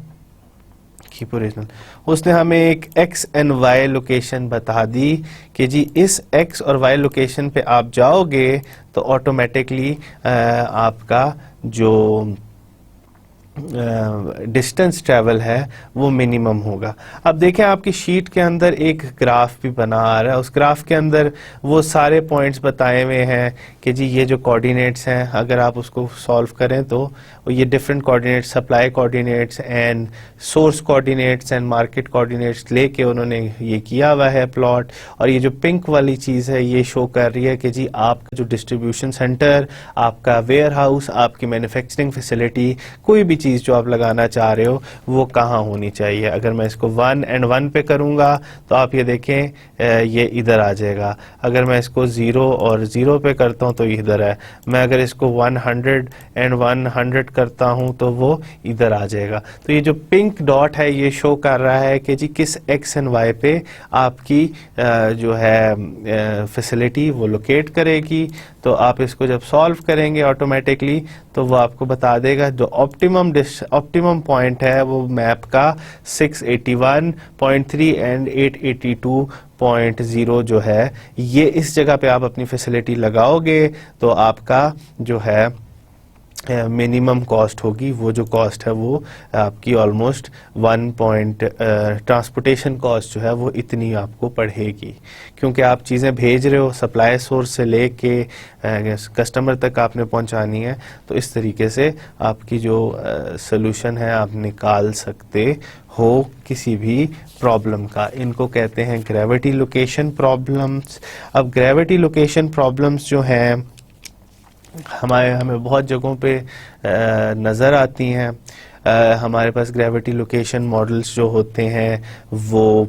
कीप ओरिजिनल। उसने हमें एक x एंड y लोकेशन बता दी कि जी इस x और y लोकेशन पे आप जाओगे तो ऑटोमेटिकली आपका जो डिस्टेंस ट्रेवल है वो मिनिमम होगा। अब देखें आपकी शीट के अंदर एक ग्राफ भी बना आ रहा है, उस ग्राफ के अंदर वो सारे पॉइंट्स बताए हुए हैं कि जी ये जो कोऑर्डिनेट्स हैं अगर आप उसको सॉल्व करें तो ये different coordinates, supply coordinates and source coordinates and market coordinates लेके उन्होंने ये किया हुआ है प्लॉट। और ये जो पिंक वाली चीज़ है ये शो कर रही है कि जी आपका जो डिस्ट्रीब्यूशन सेंटर, आपका वेयर हाउस, आपकी मैन्युफैक्चरिंग फैसिलिटी, कोई भी चीज़ जो आप लगाना चाह रहे हो वो कहाँ होनी चाहिए। अगर मैं इसको 1 and 1 पे करूँगा तो आप ये देखें ये इधर आ जाएगा। अगर मैं इसको 0 और 0 पे करता हूँ तो इधर है। मैं अगर इसको 100 and 100 करता हूँ तो वो इधर आ जाएगा। तो ये जो पिंक डॉट है ये शो कर रहा है कि जी किस x एंड y पे आपकी जो है फैसिलिटी वो लोकेट करेगी। तो आप इसको जब सॉल्व करेंगे ऑटोमेटिकली तो वो आपको बता देगा जो ऑप्टिमम पॉइंट है वो मैप का 681.3 एंड 882.0 जो है, ये इस जगह पे आप अपनी फैसिलिटी लगाओगे तो आपका जो है मिनिमम कॉस्ट होगी। वो जो कॉस्ट है वो आपकी ऑलमोस्ट ट्रांसपोर्टेशन कॉस्ट जो है वो इतनी आपको पड़ेगी, क्योंकि आप चीज़ें भेज रहे हो सप्लाई सोर्स से लेके कस्टमर तक आपने पहुंचानी है। तो इस तरीके से आपकी जो सॉल्यूशन है आप निकाल सकते हो किसी भी प्रॉब्लम का। इनको कहते हैं ग्रेविटी लोकेशन प्रॉब्लम्स। अब ग्रेविटी लोकेशन प्रॉब्लम्स जो हैं हमें बहुत जगहों पे नज़र आती हैं। हमारे पास ग्रेविटी लोकेशन मॉडल्स जो होते हैं वो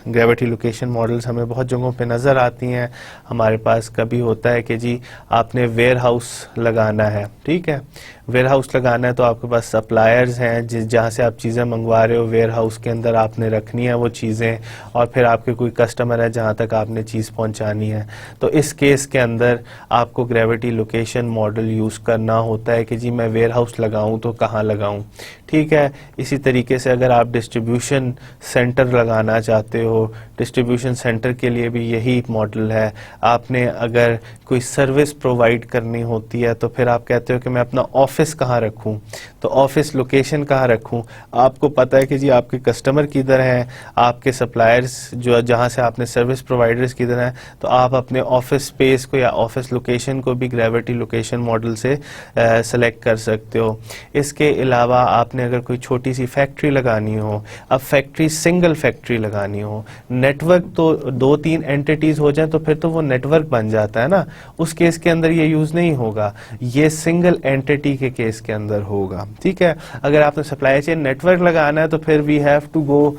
ग्रेविटी लोकेशन मॉडल्स हमें बहुत जगहों पे नज़र आती हैं। हमारे पास कभी होता है कि जी आपने वेयर हाउस लगाना है, ठीक है, वेयर हाउस लगाना है तो आपके पास सप्लायर्स हैं जहाँ से आप चीज़ें मंगवा रहे हो, वेयर हाउस के अंदर आपने रखनी है वो चीज़ें, और फिर आपके कोई कस्टमर है जहाँ तक आपने चीज़ पहुँचानी है। तो इस केस के अंदर आपको ग्रेविटी लोकेशन मॉडल यूज़ करना होता है कि जी मैं वेयर हाउस लगाऊँ तो कहाँ लगाऊँ, ठीक है। इसी तरीके से अगर आप डिस्ट्रीब्यूशन सेंटर लगाना चाहते हो, डिस्ट्रीब्यूशन सेंटर के लिए भी यही मॉडल है। आपने अगर कोई सर्विस प्रोवाइड करनी होती है तो फिर आप कहते हो कि मैं अपना ऑफिस कहाँ रखूं, तो ऑफिस लोकेशन कहाँ रखूं। आपको पता है कि जी आपके कस्टमर किधर हैं, आपके सप्लायर्स जो जहाँ से आपने सर्विस प्रोवाइडर्स किधर हैं, तो आप अपने ऑफिस स्पेस को या ऑफिस लोकेशन को भी ग्रेविटी लोकेशन मॉडल से सेलेक्ट कर सकते हो। इसके अलावा आपने अगर कोई छोटी सी फैक्ट्री लगानी हो, अब फैक्ट्री सिंगल फैक्ट्री लगानी हो, नेटवर्क तो 2-3 एंटिटीज हो जाए तो फिर तो वो नेटवर्क बन जाता है ना, उस केस के अंदर ये यूज नहीं होगा, ये सिंगल एंटिटी के केस के अंदर होगा, ठीक है। अगर आपने सप्लाई चेन नेटवर्क लगाना है तो फिर we have to go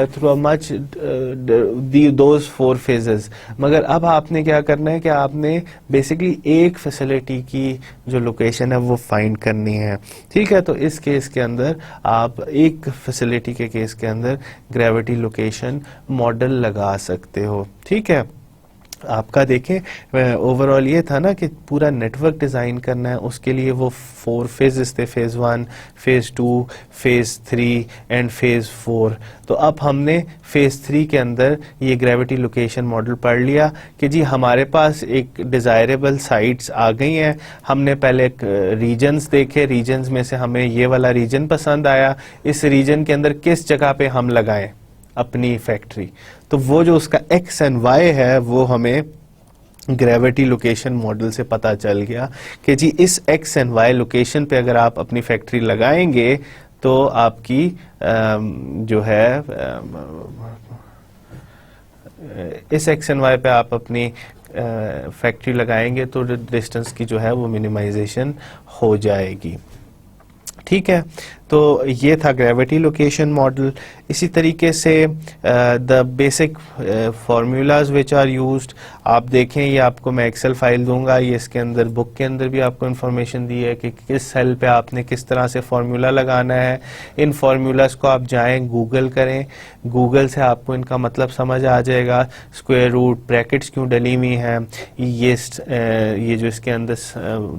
through much those 4 phases. मगर अब आपने क्या करना है कि आपने बेसिकली एक फैसिलिटी की जो लोकेशन है वो फाइंड करनी है, ठीक है। तो इस केस के अंदर आप एक फैसिलिटी के केस के अंदर ग्रेविटी लोकेशन मॉडल लगा सकते हो, ठीक है। आपका देखें ओवरऑल ये था ना कि पूरा नेटवर्क डिज़ाइन करना है, उसके लिए वो 4 फेजेस थे, phase 1, phase 2, phase 3 and phase 4। तो अब हमने फेज़ 3 के अंदर ये ग्रेविटी लोकेशन मॉडल पढ़ लिया कि जी हमारे पास एक डिज़ायरेबल साइट्स आ गई हैं। हमने पहले रीजन्स देखे, रीजन्स में से हमें ये वाला रीजन पसंद आया, इस रीजन के अंदर किस जगह पे हम लगाएं अपनी फैक्ट्री, तो वो जो उसका एक्स एंड वाई है वो हमें ग्रेविटी लोकेशन मॉडल से पता चल गया कि जी इस एक्स एंड वाई लोकेशन पे अगर आप अपनी फैक्ट्री लगाएंगे तो आपकी जो है इस एक्स एंड वाई पे आप अपनी फैक्ट्री लगाएंगे तो डिस्टेंस की जो है वो मिनिमाइजेशन हो जाएगी, ठीक है, तो ये था ग्रेविटी लोकेशन मॉडल। इसी तरीके से the basic formulas which are used, आप देखें, ये आपको मैं एक्सेल फाइल दूंगा, ये इसके अंदर बुक के अंदर भी आपको इन्फॉर्मेशन दी है कि किस सेल पे आपने किस तरह से फार्मूला लगाना है। इन फार्मूलाज को आप जाएं, गूगल करें, गूगल से आपको इनका मतलब समझ आ जाएगा। स्क्वायर रूट, ब्रैकेट्स क्यों डली हुई हैं, ये जो इसके अंदर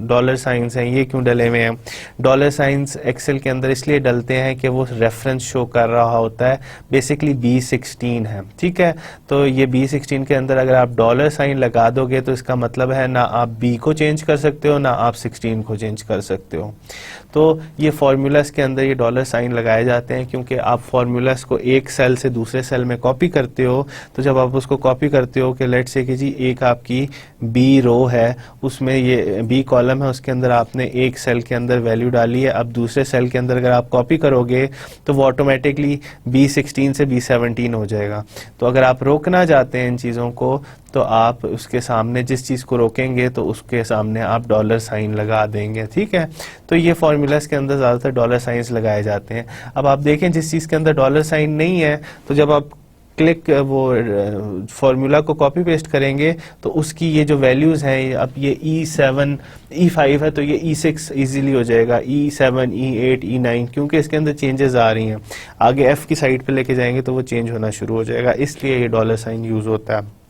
डॉलर साइंस हैं ये क्यों डले हुए हैं। डॉलर साइंस एक्सेल के अंदर इसलिए डलते हैं कि वो रेफरेंस शो कर रहा होता है, बेसिकली B16 है, ठीक है। तो ये B16 के अंदर अगर आप डॉलर साइन लगा दोगे तो इसका मतलब है ना आप B को चेंज कर सकते हो ना आप 16 को चेंज कर सकते हो। तो ये फार्मूलाज के अंदर ये डॉलर साइन लगाए जाते हैं क्योंकि आप फार्मूलाज को एक सेल से दूसरे सेल में कॉपी करते हो। तो जब आप उसको कॉपी करते हो कि लेट्स से कि जी एक आपकी B रो है, उसमें ये B कॉलम है, उसके अंदर आपने एक सेल के अंदर वैल्यू डाली है, अब दूसरे सेल के अंदर अगर आप कॉपी करोगे तो वो ऑटोमेटिकली B16 से B17 हो जाएगा। तो अगर आप रोकना चाहते हैं इन चीज़ों को तो आप उसके सामने जिस चीज़ को रोकेंगे तो उसके सामने आप डॉलर साइन लगा देंगे, ठीक है। तो ये फार्मूलाज के अंदर ज़्यादातर डॉलर साइंस लगाए जाते हैं। अब आप देखें जिस चीज़ के अंदर डॉलर साइन नहीं है तो जब आप क्लिक वो फार्मूला को कॉपी पेस्ट करेंगे तो उसकी ये जो वैल्यूज़ हैं, अब ये E7 E5 है तो ये E6 इजीली हो जाएगा, E7 E8 E9, क्योंकि इसके अंदर चेंजेस आ रही हैं। आगे F की साइड पे लेके जाएंगे तो वो चेंज होना शुरू हो जाएगा, इसलिए ये डॉलर साइन यूज़ होता है।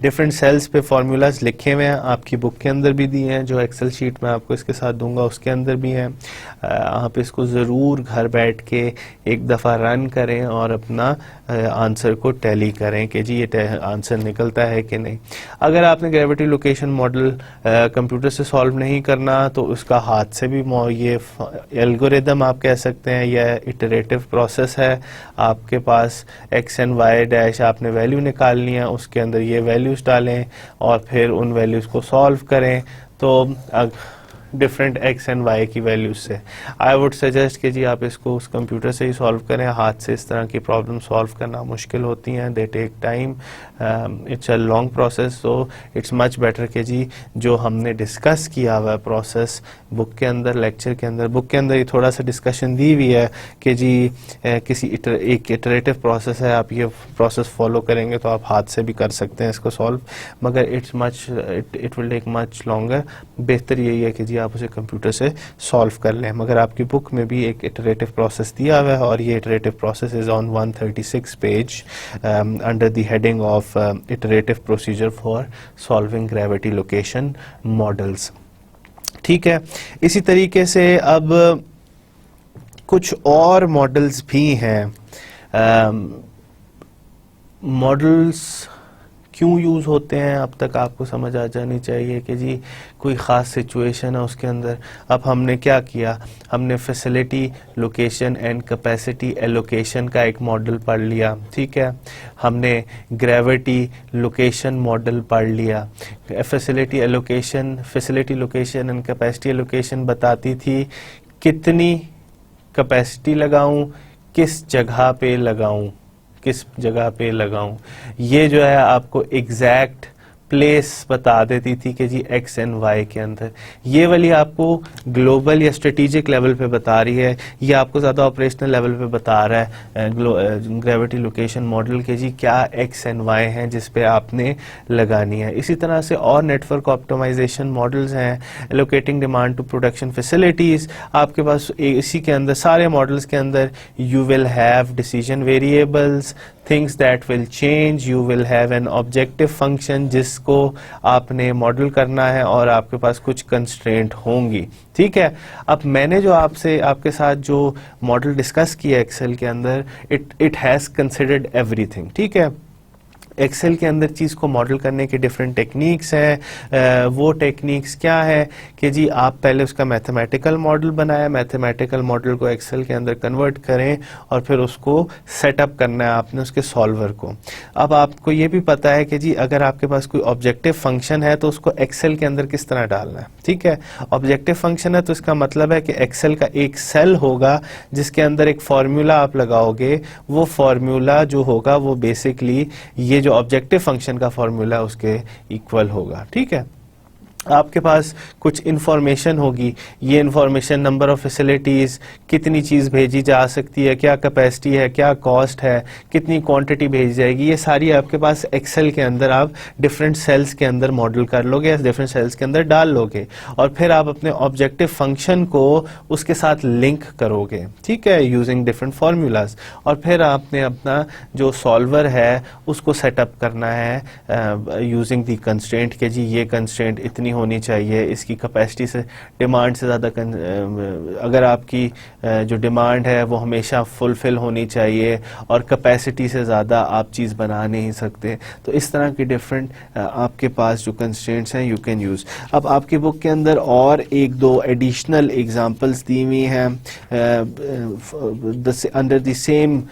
डिफरेंट सेल्स पे फार्मूलाज लिखे हुए हैं, आपकी बुक के अंदर भी दिए हैं, जो एक्सेल शीट में आपको इसके साथ दूंगा उसके अंदर भी हैं। आप इसको ज़रूर घर बैठ के एक दफ़ा रन करें और अपना आंसर को टैली करें कि जी ये आंसर निकलता है कि नहीं। अगर आपने ग्रेविटी लोकेशन मॉडल कंप्यूटर से सॉल्व नहीं करना तो उसका हाथ से भी ये एल्गोरिदम आप कह सकते हैं, यह इटरेटिव प्रोसेस है। आपके पास एक्स एंड वाई डैश आपने वैल्यू निकालनी है, उसके अंदर ये वैल्यूज डालें और फिर उन वैल्यूज को सॉल्व करें। तो डिफरेंट एक्स एंड वाई की वैल्यूज से आई वुड सजेस्ट कि जी आप इसको उस कंप्यूटर से ही सॉल्व करें। हाथ से इस तरह की प्रॉब्लम सॉल्व करना मुश्किल होती हैं, they take time, it's a long process. So it's much better कि जी जो हमने डिस्कस किया हुआ है प्रोसेस बुक के अंदर, लेक्चर के अंदर, बुक के अंदर ये थोड़ा सा डिस्कशन दी हुई है कि जी एक इटरेटिव प्रोसेस है, आप ये प्रोसेस फॉलो करेंगे तो आप हाथ से भी कर सकते हैं इसको सॉल्व, मगर it will take much longer. बेहतर यही है कि जी आप उसे कंप्यूटर से सॉल्व कर लें, मगर आपकी बुक में भी एक इटरेटिव प्रोसेस दिया हुआ है और ये iterative process is on 136 page under the heading of iterative procedure for solving gravity location models, ठीक है। इसी तरीके से अब कुछ और मॉडल्स भी हैं। मॉडल्स क्यों यूज़ होते हैं अब तक आपको समझ आ जानी चाहिए कि जी कोई ख़ास सिचुएशन है उसके अंदर। अब हमने क्या किया, हमने facility location and capacity allocation का एक मॉडल पढ़ लिया, ठीक है। हमने ग्रेविटी लोकेशन मॉडल पढ़ लिया। Facility location and capacity allocation बताती थी कितनी कैपेसिटी लगाऊं, किस जगह पे लगाऊं, ये जो है आपको एग्जैक्ट प्लेस बता देती थी कि जी एक्स एंड वाई के अंदर। ये वाली आपको ग्लोबल या स्ट्रेटेजिक लेवल पे बता रही है, ये आपको ज़्यादा ऑपरेशनल लेवल पे बता रहा है ग्रेविटी लोकेशन मॉडल के जी क्या एक्स एंड वाई हैं जिस पे आपने लगानी है। इसी तरह से और नेटवर्क ऑप्टिमाइजेशन मॉडल्स हैं, allocating demand to production facilities. आपके पास इसी के अंदर सारे मॉडल्स के अंदर you will have decision variables, things that will change, you will have an objective function जिसको आपने मॉडल करना है और आपके पास कुछ कंस्ट्रेंट होंगी, ठीक है। अब मैंने जो आपके साथ जो मॉडल डिस्कस किया एक्सेल के अंदर, इट हैज़ कंसिडर्ड एवरीथिंग, ठीक है। एक्सेल के अंदर चीज़ को मॉडल करने के डिफरेंट टेक्निक्स हैं। वो टेक्निक्स क्या है कि जी आप पहले उसका मैथमेटिकल मॉडल बनाएं, मैथमेटिकल मॉडल को एक्सेल के अंदर कन्वर्ट करें और फिर उसको सेटअप करना है आपने उसके सॉल्वर को। अब आपको ये भी पता है कि जी अगर आपके पास कोई ऑब्जेक्टिव फंक्शन है तो उसको एक्सेल के अंदर किस तरह डालना है, ठीक है। ऑब्जेक्टिव फंक्शन है तो इसका मतलब है कि एक्सेल का एक सेल होगा जिसके अंदर एक फार्मूला आप लगाओगे, वो फार्मूला जो होगा वो बेसिकली ये जो ऑब्जेक्टिव फंक्शन का फार्मूला उसके इक्वल होगा, ठीक है। आपके पास कुछ इन्फॉर्मेशन होगी, ये इन्फॉर्मेशन नंबर ऑफ फैसिलिटीज़, कितनी चीज़ भेजी जा सकती है, क्या कैपेसिटी है, क्या कॉस्ट है, कितनी क्वांटिटी भेजी जाएगी, ये सारी आपके पास एक्सेल के अंदर आप डिफरेंट सेल्स के अंदर मॉडल कर लोगे, डिफरेंट सेल्स के अंदर डाल लोगे और फिर आप अपने ऑब्जेक्टिव फंक्शन को उसके साथ लिंक करोगे, ठीक है, यूजिंग डिफरेंट फार्मूलाज। और फिर आपने अपना जो सॉल्वर है उसको सेटअप करना है यूजिंग दी कंस्ट्रेंट के जी ये कंस्ट्रेंट इतनी होनी चाहिए, इसकी कैपेसिटी से डिमांड से ज़्यादा अगर आपकी जो डिमांड है वो हमेशा फुलफिल होनी चाहिए और कैपेसिटी से ज़्यादा आप चीज़ बना नहीं सकते। तो इस तरह की डिफरेंट आपके पास जो कंस्ट्रेंट्स हैं यू कैन यूज़। अब आपकी बुक के अंदर और एक दो एडिशनल एग्जांपल्स दी हुई हैं under the same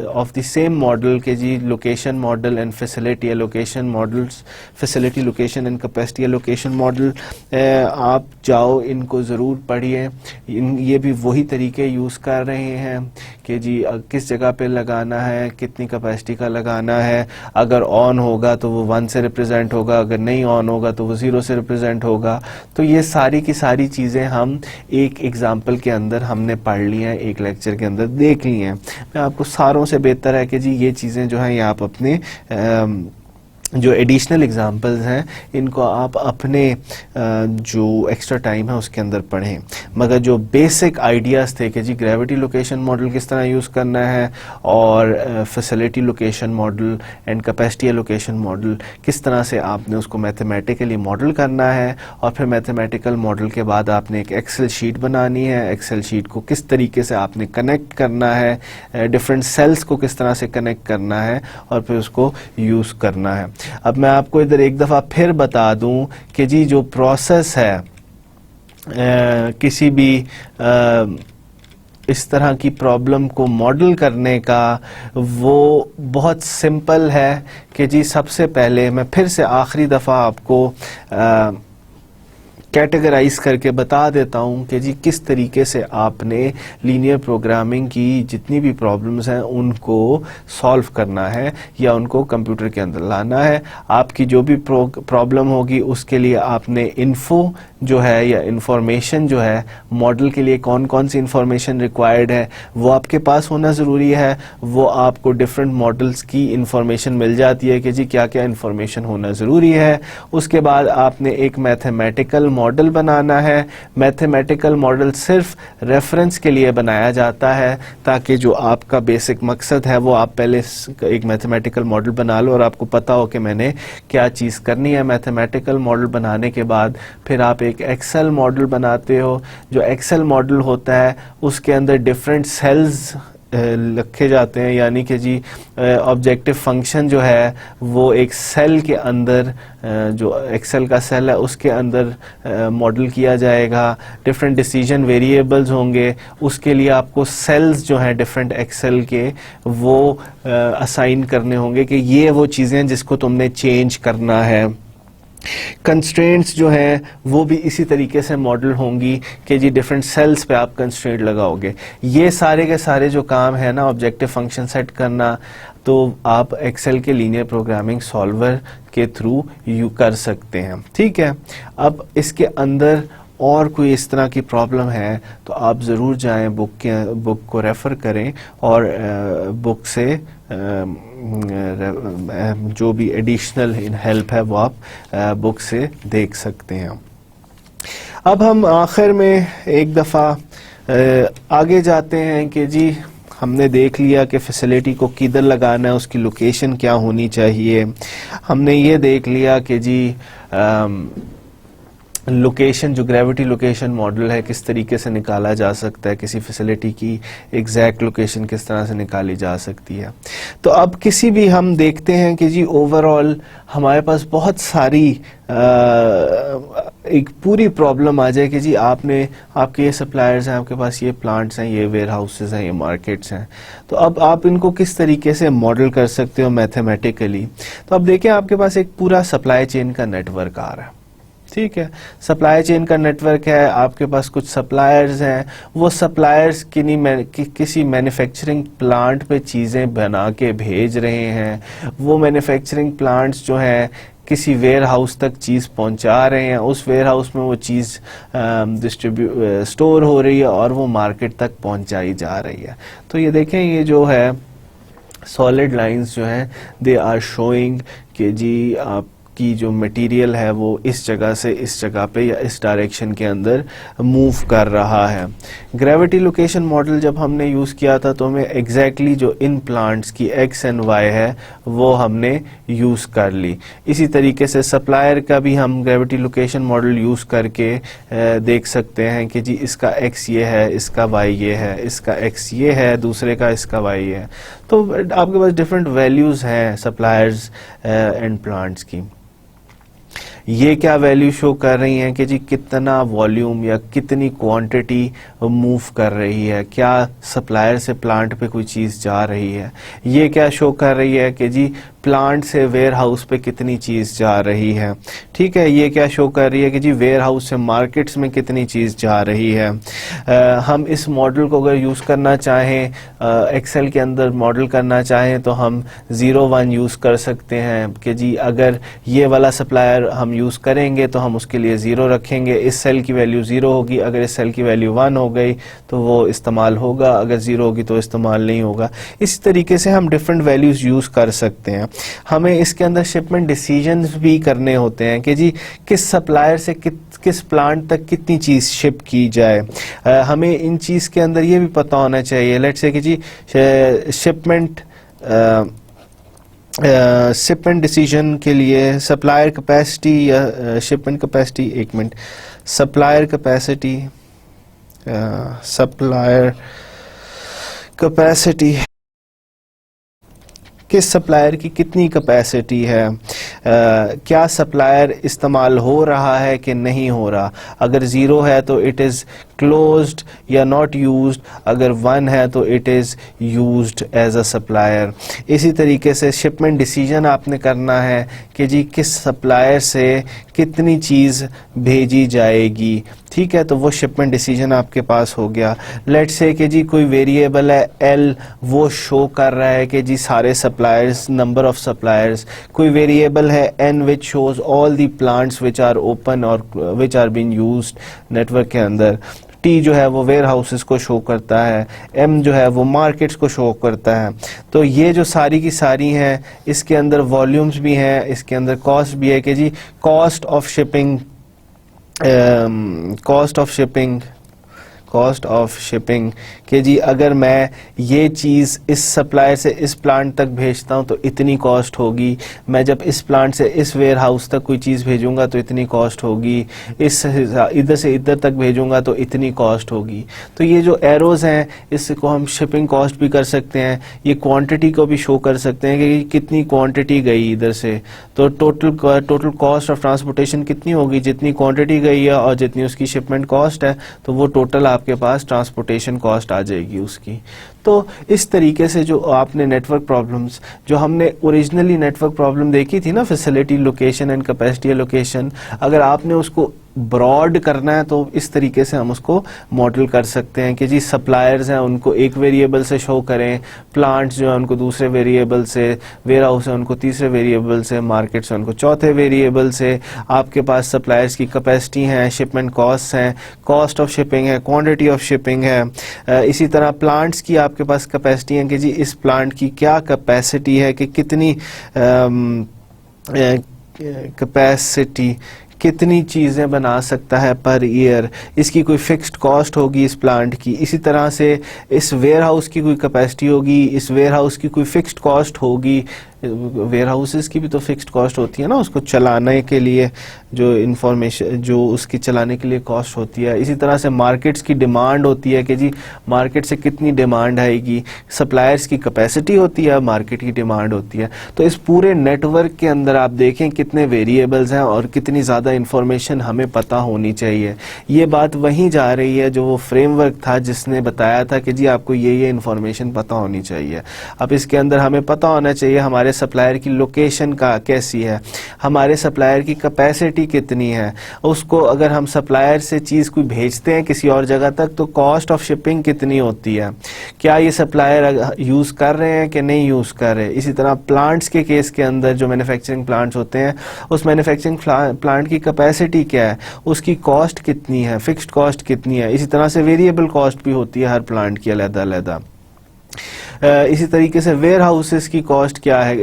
of the same model के जी location model and facility allocation models, facility location and capacity allocation model. आप जाओ इनको ज़रूर पढ़िए, ये भी वही तरीके यूज़ कर रहे हैं कि जी किस जगह पे लगाना है, कितनी कैपेसिटी का लगाना है, अगर ऑन होगा तो वो 1 से रिप्रेजेंट होगा, अगर नहीं ऑन होगा तो वो 0 से रिप्रेजेंट होगा। तो ये सारी की सारी चीज़ें हम एक एग्जाम्पल के अंदर हमने पढ़ ली हैं, एक लेक्चर के अंदर देख ली हैं। मैं आपको सारों से बेहतर है कि जी ये चीज़ें जो हैं ये आप अपने जो एडिशनल एग्जांपल्स हैं इनको आप अपने जो एक्स्ट्रा टाइम है उसके अंदर पढ़ें, मगर जो बेसिक आइडियाज़ थे कि जी ग्रेविटी लोकेशन मॉडल किस तरह यूज़ करना है और facility location model and capacity location model किस तरह से आपने उसको मैथमेटिकली मॉडल करना है और फिर मैथमेटिकल मॉडल के बाद आपने एक एक्सेल शीट बनानी है, एक्सेल शीट को किस तरीके से आपने कनेक्ट करना है, डिफरेंट सेल्स को किस तरह से कनेक्ट करना है और फिर उसको यूज़ करना है। अब मैं आपको इधर एक दफ़ा फिर बता दूं कि जी जो प्रोसेस है किसी भी इस तरह की प्रॉब्लम को मॉडल करने का वो बहुत सिंपल है कि जी सबसे पहले मैं फिर से आखिरी दफ़ा आपको कैटेगराइज करके बता देता हूँ कि जी किस तरीके से आपने लीनियर प्रोग्रामिंग की जितनी भी प्रॉब्लम्स हैं उनको सॉल्व करना है या उनको कंप्यूटर के अंदर लाना है। आपकी जो भी प्रॉब्लम होगी उसके लिए आपने इन्फो जो है या इंफॉर्मेशन जो है मॉडल के लिए कौन कौन सी इंफॉर्मेशन रिक्वायर्ड है वो आपके पास होना ज़रूरी है। वो आपको डिफरेंट मॉडल्स की इंफॉर्मेशन मिल जाती है कि जी क्या क्या इंफॉर्मेशन होना ज़रूरी है। उसके बाद आपने एक मैथमेटिकल मॉडल बनाना है। मैथमेटिकल मॉडल सिर्फ रेफरेंस के लिए बनाया जाता है ताकि जो आपका बेसिक मकसद है वो आप पहले एक मैथमेटिकल मॉडल बना लो और आपको पता हो कि मैंने क्या चीज़ करनी है। मैथमेटिकल मॉडल बनाने के बाद फिर आप एक एक्सेल मॉडल बनाते हो। जो एक्सेल मॉडल होता है उसके अंदर डिफरेंट सेल्स रखे जाते हैं, यानी कि जी ऑब्जेक्टिव फंक्शन जो है वो एक सेल के अंदर जो एक्सेल का सेल है उसके अंदर मॉडल किया जाएगा। डिफरेंट डिसीजन वेरिएबल्स होंगे, उसके लिए आपको सेल्स जो हैं डिफरेंट एक्सेल के वो असाइन करने होंगे कि ये वो चीज़ें जिसको तुमने चेंज करना है। कंस्ट्रेंट्स जो हैं वो भी इसी तरीके से मॉडल होंगी कि जी डिफरेंट सेल्स पे आप कंस्ट्रेंट लगाओगे। ये सारे के सारे जो काम है ना ऑब्जेक्टिव फंक्शन सेट करना, तो आप एक्सेल के लीनियर प्रोग्रामिंग सॉल्वर के थ्रू यू कर सकते हैं। ठीक है, अब इसके अंदर और कोई इस तरह की प्रॉब्लम है तो आप ज़रूर जाएं बुक को रेफ़र करें और बुक से जो भी एडिशनल हेल्प है वो आप बुक से देख सकते हैं। अब हम आखिर में एक दफ़ा आगे जाते हैं कि जी हमने देख लिया कि फैसिलिटी को किधर लगाना है, उसकी लोकेशन क्या होनी चाहिए। हमने ये देख लिया कि जी लोकेशन जो ग्रेविटी लोकेशन मॉडल है किस तरीके से निकाला जा सकता है, किसी फैसिलिटी की एग्जैक्ट लोकेशन किस तरह से निकाली जा सकती है। तो अब किसी भी हम देखते हैं कि जी ओवरऑल हमारे पास बहुत सारी एक पूरी प्रॉब्लम आ जाए कि जी आपके ये सप्लायर्स हैं, आपके पास ये प्लांट्स हैं, ये वेयर हाउसेस हैं, ये मार्केट्स हैं, तो अब आप इनको किस तरीके से मॉडल कर सकते हो मैथमेटिकली। तो अब देखें आपके पास एक पूरा सप्लाई चेन का नेटवर्क आ रहा है। ठीक है, सप्लाई चेन का नेटवर्क है, आपके पास कुछ सप्लायर्स हैं, वो सप्लायर्स किसी मैन्युफैक्चरिंग प्लांट पे चीज़ें बना के भेज रहे हैं। वो मैन्युफैक्चरिंग प्लांट्स जो हैं किसी वेयर हाउस तक चीज़ पहुंचा रहे हैं, उस वेयर हाउस में वो चीज़ स्टोर हो रही है और वो मार्केट तक पहुंचाई जा रही है। तो ये देखें, ये जो है सॉलिड लाइंस जो हैं दे आर शोइंग कि जी आपकी जो मटेरियल है वो इस जगह से इस जगह पे या इस डायरेक्शन के अंदर मूव कर रहा है। ग्रेविटी लोकेशन मॉडल जब हमने यूज़ किया था तो हमें एग्जैक्टली जो इन प्लांट्स की एक्स एंड वाई है वो हमने यूज़ कर ली। इसी तरीके से सप्लायर का भी हम ग्रेविटी लोकेशन मॉडल यूज़ करके देख सकते हैं कि जी इसका एक्स ये है, इसका वाई ये है, इसका एक्स ये है, दूसरे का इसका वाई है। तो आपके पास डिफरेंट वैल्यूज़ हैं सप्लायर्स एंड प्लांट्स की। ये क्या वैल्यू शो कर रही हैं कि जी कितना वॉल्यूम या कितनी क्वांटिटी मूव कर रही है, क्या सप्लायर से प्लांट पे कोई चीज़ जा रही है। ये क्या शो कर रही है कि जी प्लांट से वेयर हाउस पे कितनी चीज़ जा रही है। ठीक है, ये क्या शो कर रही है कि जी वेयर हाउस से मार्केट्स में कितनी चीज़ जा रही है। हम इस मॉडल को अगर यूज़ करना चाहें, एक्सेल के अंदर मॉडल करना चाहें तो हम 0-1 यूज़ कर सकते हैं कि जी अगर ये वाला सप्लायर हम यूज़ करेंगे तो हम उसके लिए 0 रखेंगे, इस सेल की वैल्यू 0 होगी, अगर इस सेल की वैल्यू 1 हो गई तो वो इस्तेमाल होगा, अगर 0 होगी तो इस्तेमाल नहीं होगा। इस तरीके से हम डिफरेंट वैल्यूज़ यूज़ कर सकते हैं। हमें इसके अंदर शिपमेंट डिसीजंस भी करने होते हैं कि जी किस सप्लायर से किस प्लांट तक कितनी चीज़ शिप की जाए। हमें इन चीज़ के अंदर ये भी पता होना चाहिए, लेट्स से कि जी शिपमेंट डिसीजन के लिए सप्लायर कैपेसिटी या शिपमेंट कैपेसिटी, एक मिनट, सप्लायर कैपेसिटी किस सप्लायर की कितनी कैपेसिटी है, क्या सप्लायर इस्तेमाल हो रहा है कि नहीं हो रहा। अगर 0 है तो इट इज़ क्लोज्ड या नॉट यूज्ड, अगर 1 है तो it is used as a supplier. इसी तरीके से शिपमेंट डिसीजन आपने करना है कि जी किस सप्लायर से कितनी चीज़ भेजी जाएगी। ठीक है, तो वो शिपमेंट डिसीजन आपके पास हो गया। लेट्स से कि जी कोई वेरिएबल है L, वो शो कर रहा है कि जी सारे सप्लायर्स, नंबर ऑफ सप्लायर्स। कोई वेरिएबल है N which shows all the plants which are open और which are being used network के अंदर। T जो है वो वेयर हाउसेस को शो करता है, M जो है वो मार्केट्स को शो करता है। तो ये जो सारी की सारी हैं, इसके अंदर वॉल्यूम्स भी हैं, इसके अंदर कॉस्ट भी है कि जी कॉस्ट ऑफ शिपिंग कि जी अगर मैं ये चीज़ इस सप्लायर से इस प्लांट तक भेजता हूँ तो इतनी कॉस्ट होगी, मैं जब इस प्लांट से इस वेयर हाउस तक कोई चीज़ भेजूंगा तो इतनी कॉस्ट होगी, इस इधर से इधर तक भेजूंगा तो इतनी कॉस्ट होगी। तो ये जो एरोज़ हैं इसको हम शिपिंग कॉस्ट भी कर सकते हैं, ये क्वांटिटी को भी शो कर सकते हैं कि कितनी क्वांटिटी गई इधर से, तो टोटल कॉस्ट ऑफ ट्रांसपोर्टेशन कितनी होगी, जितनी क्वांटिटी गई है और जितनी उसकी शिपमेंट कॉस्ट है तो वो टोटल आपके पास ट्रांसपोर्टेशन कॉस्ट आ जाएगी उसकी। तो इस तरीके से जो आपने नेटवर्क प्रॉब्लम्स, जो हमने ओरिजिनली नेटवर्क प्रॉब्लम देखी थी ना, facility location and capacity location, अगर आपने उसको ब्रॉड करना है तो इस तरीके से हम उसको मॉडल कर सकते हैं कि जी सप्लायर्स हैं उनको एक वेरिएबल से शो करें, प्लांट्स जो है उनको दूसरे वेरिएबल से, वेयर हाउस है उनको तीसरे वेरिएबल से, मार्केट्स है उनको चौथे वेरिएबल से। आपके पास सप्लायर्स की कैपेसिटी है, शिपमेंट कॉस्ट हैं, कॉस्ट ऑफ शिपिंग है, क्वांटिटी ऑफ शिपिंग है। इसी तरह प्लांट्स की आपके पास कैपेसिटी है कि जी इस प्लांट की क्या कैपेसिटी है, कि कैपेसिटी कितनी चीज़ें बना सकता है पर ईयर, इसकी कोई फिक्स्ड कॉस्ट होगी इस प्लांट की। इसी तरह से इस वेयर हाउस की कोई कैपेसिटी होगी, इस वेयर हाउस की कोई फिक्स्ड कॉस्ट होगी। वेयर हाउसेस की भी तो फिक्स्ड कॉस्ट होती है ना, उसको चलाने के लिए जो इंफॉर्मेशन, जो उसकी चलाने के लिए कॉस्ट होती है। इसी तरह से मार्केट्स की डिमांड होती है कि जी मार्केट से कितनी डिमांड आएगी, सप्लायर्स की कैपेसिटी होती है, मार्केट की डिमांड होती है। तो इस पूरे नेटवर्क के अंदर आप देखें कितने वेरिएबल्स हैं और कितनी ज़्यादा इंफॉर्मेशन हमें पता होनी चाहिए। ये बात वहीं जा रही है जो वो फ्रेमवर्क था जिसने बताया था कि जी आपको ये इंफॉर्मेशन पता होनी चाहिए। अब इसके अंदर हमें पता होना चाहिए हमारे सप्लायर की लोकेशन का कैसी है, हमारे सप्लायर की कैपेसिटी कितनी है, उसको अगर हम सप्लायर से चीज़ कोई भेजते हैं किसी और जगह तक तो कॉस्ट ऑफ शिपिंग कितनी होती है, क्या ये सप्लायर यूज़ कर रहे हैं कि नहीं यूज़ कर रहे। इसी तरह प्लांट्स के केस के अंदर जो मैन्युफैक्चरिंग प्लांट्स होते हैं उस मैन्युफैक्चरिंग प्लांट की कैपेसिटी क्या है, उसकी कॉस्ट कितनी है, फिक्स्ड कॉस्ट कितनी है। इसी तरह से वेरिएबल कॉस्ट भी होती है हर प्लांट की अलग-अलग। इसी तरीके से वेयर हाउसेस की कॉस्ट क्या है,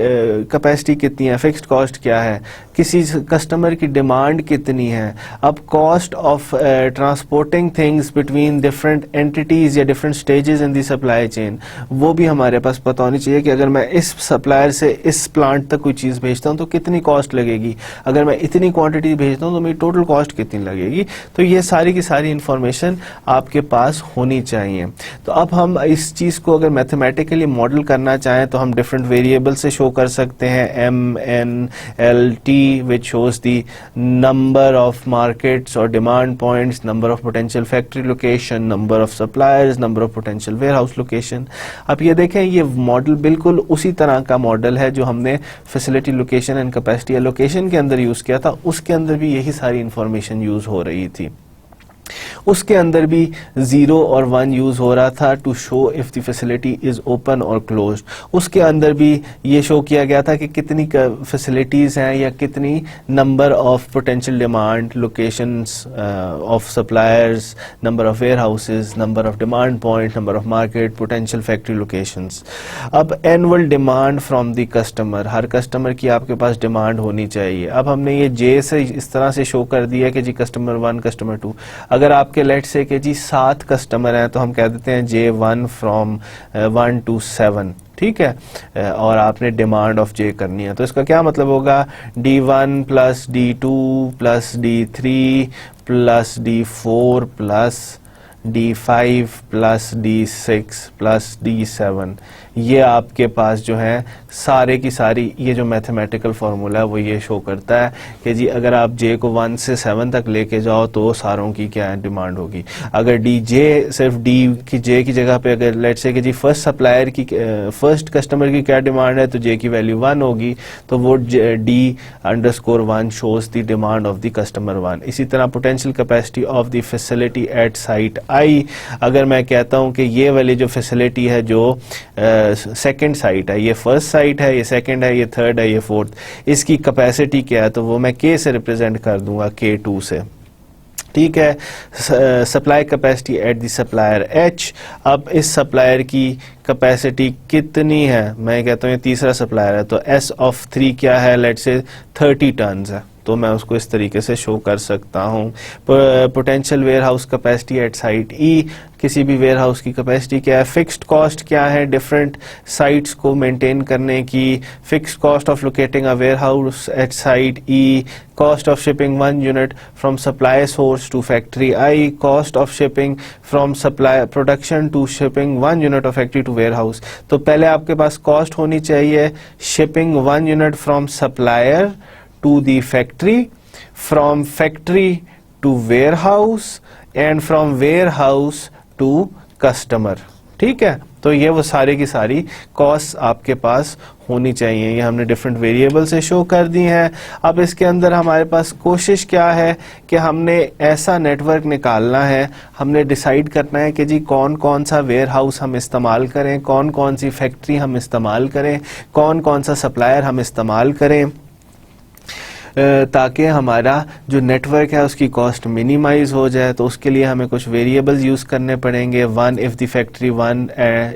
कैपेसिटी कितनी है, फिक्स्ड कॉस्ट क्या है, किसी कस्टमर की डिमांड कितनी है। अब cost of transporting things between different entities या different stages in the supply chain, वो भी हमारे पास पता होनी चाहिए कि अगर मैं इस सप्लायर से इस प्लांट तक कोई चीज़ भेजता हूँ तो कितनी कॉस्ट लगेगी, अगर मैं इतनी क्वांटिटी भेजता हूँ तो मेरी टोटल कॉस्ट कितनी लगेगी। तो ये सारी की सारी इंफॉर्मेशन आपके पास होनी चाहिए। तो अब हम इस चीज़ को अगर मैथमेटिकली मॉडल करना चाहें तो हम डिफरेंट वेरिएबल से शो कर सकते हैं, MNLT which shows the number of markets or demand points, number of potential factory location, number of suppliers, number of potential warehouse location। अब ये देखें ये मॉडल बिल्कुल उसी तरह का मॉडल है जो हमने facility location and capacity allocation के अंदर यूज़ किया था, उसके अंदर भी यही सारी इंफॉर्मेशन यूज़ हो रही थी। उसके अंदर भी 0 और 1 यूज हो रहा था to show if the facility is open और क्लोज्ड। उसके अंदर भी ये शो किया गया था कि कितनी फैसिलिटीज हैं या कितनी number of potential demand locations of suppliers, number of warehouses, number of demand point, number of market, potential factory locations. अब annual demand from the customer, हर कस्टमर की आपके पास डिमांड होनी चाहिए। अब हमने ये जे से इस तरह से शो कर दिया कि जी कस्टमर 1 कस्टमर 2। अगर आपके लेट से कि जी 7 कस्टमर हैं तो हम कह देते हैं J1 फ्रॉम 1 to 7, ठीक है। और आपने डिमांड ऑफ जे करनी है तो इसका क्या मतलब होगा, D1 plus D2 plus D3 plus D4 plus D5 plus D6 plus D7। ये आपके पास जो है सारे की सारी ये जो मैथमेटिकल फार्मूला है वो ये शो करता है कि जी अगर आप जे को 1 से 7 तक लेके जाओ तो सारों की क्या डिमांड होगी। अगर डी जे सिर्फ डी की जे की जगह पे अगर लेट से कि जी फर्स्ट सप्लायर की फर्स्ट कस्टमर की क्या डिमांड है तो जे की वैल्यू 1 होगी, तो वो D_1 shows the demand of the customer 1। इसी तरह potential capacity of the facility at site I, अगर मैं कहता हूँ कि ये वाली जो फैसिलिटी है जो सेकंड साइट है, ये फर्स्ट साइट है, ये सेकंड है, ये थर्ड है, ये फोर्थ, इसकी कैपेसिटी क्या है तो वो मैं K से रिप्रेजेंट कर दूंगा, K2 से, ठीक है। Supply capacity at the supplier H, अब इस सप्लायर की कैपेसिटी कितनी है, मैं कहता हूँ ये तीसरा सप्लायर है तो S of 3 क्या है, लेट से 30 टन है, तो मैं उसको इस तरीके से शो कर सकता हूँ। Potential warehouse capacity at site E, किसी भी वेयर हाउस की कैपेसिटी क्या है, फिक्स्ड कॉस्ट क्या है डिफरेंट साइट्स को मेंटेन करने की, fixed cost of locating a warehouse at site E, cost of shipping 1 unit from supply source to factory I, cost of shipping from supply production to shipping 1 unit of factory to warehouse. तो पहले आपके पास cost होनी चाहिए shipping 1 unit from supplier to the factory, from factory to warehouse and from warehouse to customer, ठीक है। तो ये वो सारी की सारी कॉस्ट आपके पास होनी चाहिए, ये हमने डिफरेंट वेरिएबल से शो कर दी हैं। अब इसके अंदर हमारे पास कोशिश क्या है कि हमने ऐसा नेटवर्क निकालना है, हमने डिसाइड करना है कि जी कौन कौन सा वेयर हाउस हम इस्तेमाल करें, कौन कौन सी फैक्ट्री हम इस्तेमाल करें, कौन कौन सा सप्लायर हम इस्तेमाल करें, ताकि हमारा जो नेटवर्क है उसकी कॉस्ट मिनिमाइज हो जाए। तो उसके लिए हमें कुछ वेरिएबल्स यूज़ करने पड़ेंगे। 1 if the factory 1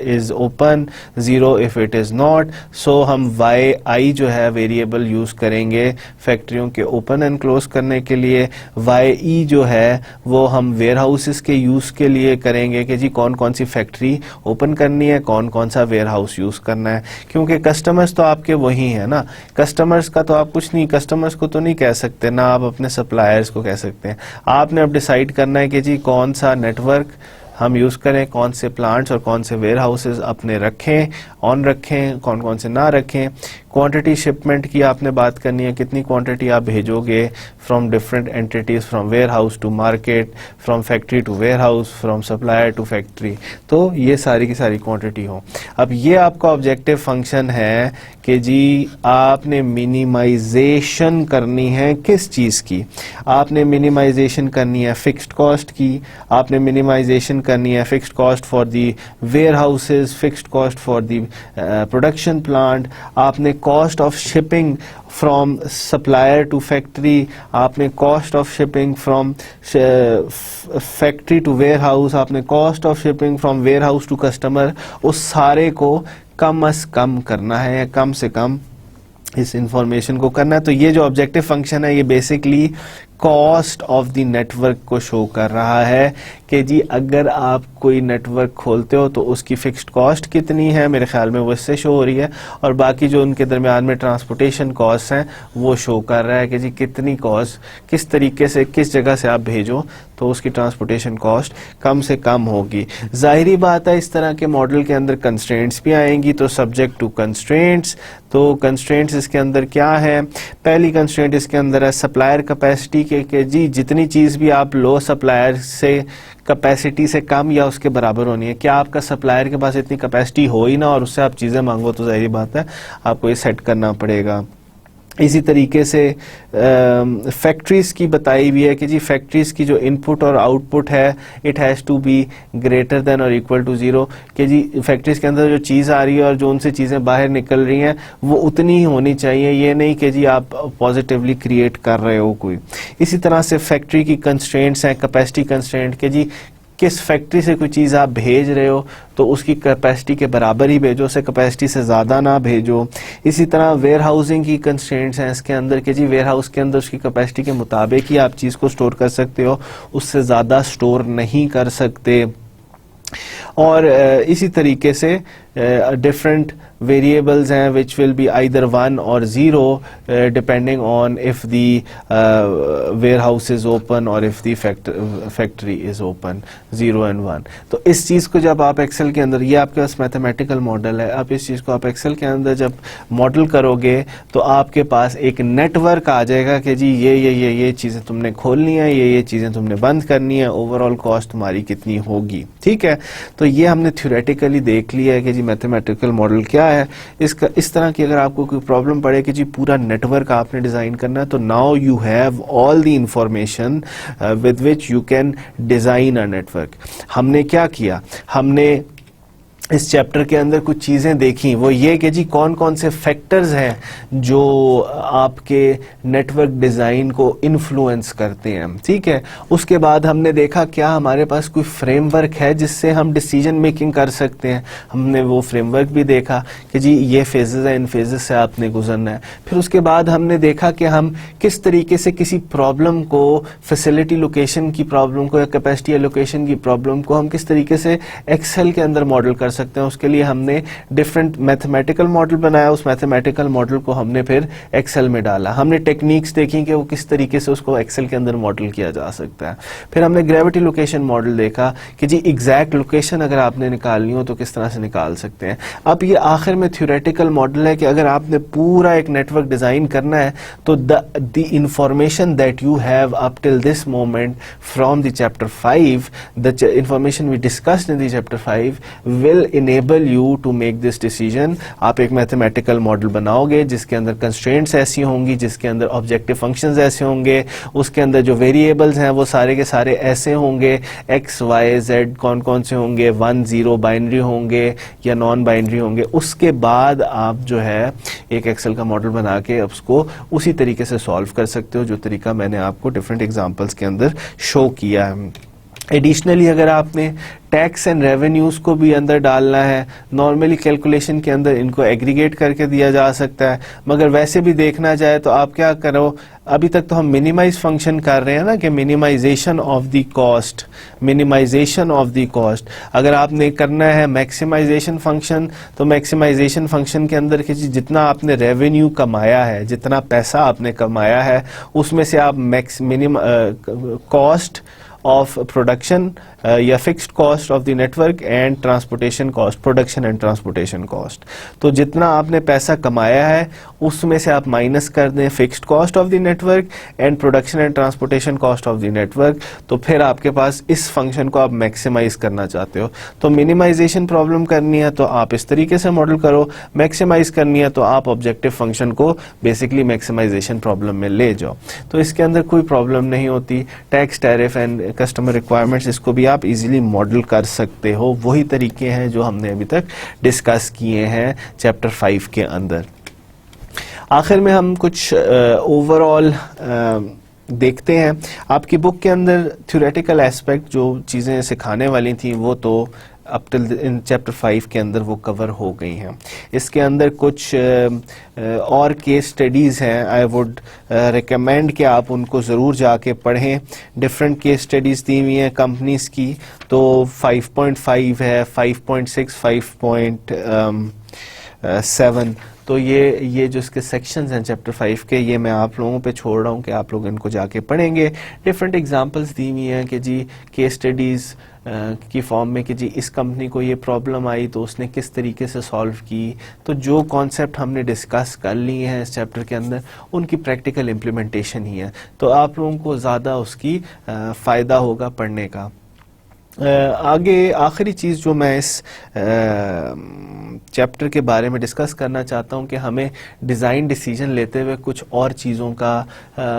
is open, 0 if it is not. So हम YI जो है वेरिएबल यूज़ करेंगे फैक्ट्रियों के ओपन एंड क्लोज करने के लिए। YE जो है वो हम वेयर हाउसेस के यूज़ के लिए करेंगे कि जी कौन कौन सी फैक्ट्री ओपन करनी है, कौन कौन सा वेयर हाउस यूज़ करना है, क्योंकि कस्टमर्स तो आपके वही हैं ना, कस्टमर्स का तो आप कुछ नहीं, कस्टमर्स को तो नहीं कह सकते ना आप अपने सप्लायर्स को कह सकते हैं। आपने अब डिसाइड करना है कि जी कौन सा नेटवर्क हम यूज़ करें, कौन से प्लांट्स और कौन से वेयर हाउसेज अपने रखें, ऑन रखें, कौन कौन से ना रखें। क्वांटिटी शिपमेंट की आपने बात करनी है, कितनी क्वांटिटी आप भेजोगे from different entities, from warehouse to market, from factory to warehouse, from supplier to factory, तो ये सारी की सारी क्वांटिटी हो। अब ये आपका ऑब्जेक्टिव फंक्शन है कि जी आपने मिनिमाइजेशन करनी है किस चीज़ की, आपने मिनिमाइजेशन करनी है फिक्स्ड कॉस्ट की, आपने मिनिमाइजेशन करनी है fixed cost for the warehouses, fixed cost for the production plant, आपने cost of shipping from supplier to factory, आपने cost of shipping from factory to warehouse, आपने cost of shipping from warehouse to customer, उस सारे को कम से कम करना है, या कम से कम इस इंफॉर्मेशन को करना है। तो ये जो ऑब्जेक्टिव फंक्शन है ये basically cost of the network को शो कर रहा है कि जी अगर आप कोई नेटवर्क खोलते हो तो उसकी फिक्स्ड कॉस्ट कितनी है, मेरे ख्याल में वो इससे शो हो रही है, और बाकी जो उनके दरमियान में ट्रांसपोर्टेशन कॉस्ट हैं वो शो कर रहा है कि जी कितनी कॉस्ट, किस तरीके से, किस जगह से आप भेजो तो उसकी ट्रांसपोर्टेशन कॉस्ट कम से कम होगी। जाहिरी बात है इस तरह के मॉडल के अंदर कंस्ट्रेंट्स भी आएंगी, तो सब्जेक्ट टू कंस्ट्रेंट्स, तो कंस्ट्रेंट्स इसके अंदर क्या है, पहली कंस्ट्रेंट इसके अंदर है सप्लायर कैपेसिटी के जी जितनी चीज़ भी आप लो सप्लायर से कैपेसिटी से कम या उसके बराबर होनी है। क्या आपका सप्लायर के पास इतनी कैपेसिटी हो ही ना और उससे आप चीज़ें मांगो, तो जाहिर बात है आपको ये सेट करना पड़ेगा। इसी तरीके से फैक्ट्रीज़ की बताई हुई है कि जी फैक्ट्रीज़ की जो इनपुट और आउटपुट है it has to be greater than और इक्वल टू ज़ीरो, कि जी फैक्ट्रीज़ के अंदर जो चीज़ आ रही है और जो उनसे चीज़ें बाहर निकल रही हैं वो उतनी ही होनी चाहिए, ये नहीं कि जी आप पॉजिटिवली क्रिएट कर रहे हो कोई। इसी तरह से फैक्ट्री की कंस्ट्रेंट्स हैं, कैपेसिटी कंस्ट्रेंट, के जी किस फैक्ट्री से कोई चीज़ आप भेज रहे हो तो उसकी कैपेसिटी के बराबर ही भेजो, उसे कैपेसिटी से ज़्यादा ना भेजो। इसी तरह वेयर हाउसिंग की कंस्ट्रेंट्स हैं इसके अंदर कि जी वेयर हाउस के अंदर उसकी कैपेसिटी के मुताबिक ही आप चीज़ को स्टोर कर सकते हो, उससे ज़्यादा स्टोर नहीं कर सकते। और इसी तरीके से डिफरेंट वेरिएबल्स हैं विच विल बी आइदर 1 और 0 depending on if the warehouse is open और if the factory is open, 0 and 1। तो इस चीज़ को जब आप एक्सेल के अंदर, ये आपके पास मैथमेटिकल मॉडल है, आप इस चीज़ को आप एक्सेल के अंदर जब मॉडल करोगे तो आपके पास एक नेटवर्क आ जाएगा कि जी ये चीज़ें तुमने खोलनी है, ये चीज़ें तुमने बंद करनी है, ओवरऑल कॉस्ट तुम्हारी कितनी होगी। ठीक है, तो ये हमने थ्योरेटिकली देख लिया है कि जी मैथमेटिकल मॉडल क्या है। इसका इस तरह की अगर आपको कोई प्रॉब्लम पड़े कि जी पूरा नेटवर्क आपने डिजाइन करना है, तो now you have all the information with which you can design a network. हमने क्या किया, हमने इस चैप्टर के अंदर कुछ चीज़ें देखी, वो ये कि जी कौन कौन से फैक्टर्स हैं जो आपके नेटवर्क डिज़ाइन को इन्फ्लुएंस करते हैं। ठीक है, उसके बाद हमने देखा क्या हमारे पास कोई फ्रेमवर्क है जिससे हम डिसीजन मेकिंग कर सकते हैं, हमने वो फ्रेमवर्क भी देखा कि जी ये फेजेस हैं, इन फेजेस से आपने गुजरना है। फिर उसके बाद हमने देखा कि हम किस तरीके से किसी प्रॉब्लम को, फैसिलिटी लोकेशन की प्रॉब्लम को या कैपेसिटी एलोकेशन की प्रॉब्लम को हम किस तरीके से एक्सेल के अंदर मॉडल कर सकते हैं। उसके लिए हमने डिफरेंट मैथमेटिकल मॉडल बनाया, उस मैथमेटिकल मॉडल को हमने फिर एक्सेल में डाला। हमने टेक्निक्स देखी कि वो किस तरीके से उसको एक्सेल के अंदर मॉडल किया जा सकता है। फिर हमने ग्रेविटी लोकेशन मॉडल देखा कि जी एग्जैक्ट लोकेशन अगर आपने निकालनी हो तो किस तरह से निकाल सकते हैं। अब ये आखिर में थ्योरेटिकल मॉडल है कि अगर आपने पूरा एक नेटवर्क डिजाइन करना है तो the information that you have up till this moment from the chapter 5, the information we discussed in the chapter 5 will enable you to make this decision। आप एक मैथमेटिकल मॉडल बनाओगे जिसके अंदर कंस्ट्रेंट्स ऐसी होंगी, जिसके अंदर ऑब्जेक्टिव फंक्शंस ऐसे होंगे, उसके अंदर जो वेरिएबल्स हैं वो सारे के सारे ऐसे होंगे, x y z कौन कौन से होंगे, 1 0 बाइनरी होंगे या नॉन बाइनरी होंगे। उसके बाद आप जो है एक एक्सेल का मॉडल बना के उसको उसी तरीके से सॉल्व कर सकते हो जो तरीका मैंने आपको डिफरेंट एग्जांपल्स के अंदर शो किया है। एडिशनली अगर आपने टैक्स एंड रेवेन्यूज़ को भी अंदर डालना है, नॉर्मली कैलकुलेशन के अंदर इनको एग्रीगेट करके दिया जा सकता है, मगर वैसे भी देखना जाए तो आप क्या करो, अभी तक तो हम मिनिमाइज फंक्शन कर रहे हैं ना कि minimization of the cost, minimization of the cost. अगर आपने करना है मैक्सिमाइजेशन फंक्शन, तो मैक्सिमाइजेशन फंक्शन के अंदर कि जितना आपने रेवेन्यू कमाया है, जितना पैसा आपने कमाया है, उसमें से आप कॉस्ट ऑफ प्रोडक्शन या fixed cost of the network and transportation cost, production and transportation cost. तो जितना आपने पैसा कमाया है उसमें से आप माइनस कर दें fixed cost of the network and production and transportation cost of the network, तो फिर आपके पास इस फंक्शन को आप मैक्सिमाइज करना चाहते हो। तो मिनिमाइजेशन प्रॉब्लम करनी है तो आप इस तरीके से मॉडल करो, मैक्सिमाइज करनी है तो आप ऑब्जेक्टिव फंक्शन को बेसिकली मैक्सिमाइजेशन प्रॉब्लम में ले जाओ। तो इसके अंदर कोई प्रॉब्लम नहीं होती। Tax, tariff and customer requirements, इसको भी आप इजीली मॉडल कर सकते हो। वही तरीके हैं जो हमने अभी तक डिस्कस किए हैं चैप्टर 5 के अंदर। आखिर में हम कुछ ओवरऑल देखते हैं। आपकी बुक के अंदर थ्योरेटिकल एस्पेक्ट जो चीज़ें सिखाने वाली थी वो तो अप टिल इन चैप्टर 5 के अंदर वो कवर हो गई हैं। इसके अंदर कुछ और केस स्टडीज़ हैं, आई वुड रिकमेंड कि आप उनको ज़रूर जाके पढ़ें। डिफरेंट केस स्टडीज़ दी हुई हैं कंपनीज़ की, तो 5.5 है, 5.6, 5.7, तो ये जो इसके सेक्शंस हैं चैप्टर 5 के, ये मैं आप लोगों पे छोड़ रहा हूँ कि आप लोग इनको जाके पढ़ेंगे। डिफरेंट एग्जांपल्स दी हुई हैं कि जी केस स्टडीज़ की फॉर्म में कि जी इस कंपनी को ये प्रॉब्लम आई तो उसने किस तरीके से सॉल्व की। तो जो कॉन्सेप्ट हमने डिस्कस कर लिए हैं इस चैप्टर के अंदर उनकी प्रैक्टिकल इम्प्लीमेंटेशन ही है, तो आप लोगों को ज़्यादा उसकी फ़ायदा होगा पढ़ने का। आगे आखिरी चीज़ जो मैं इस चैप्टर के बारे में डिस्कस करना चाहता हूँ कि हमें डिज़ाइन डिसीजन लेते हुए कुछ और चीज़ों का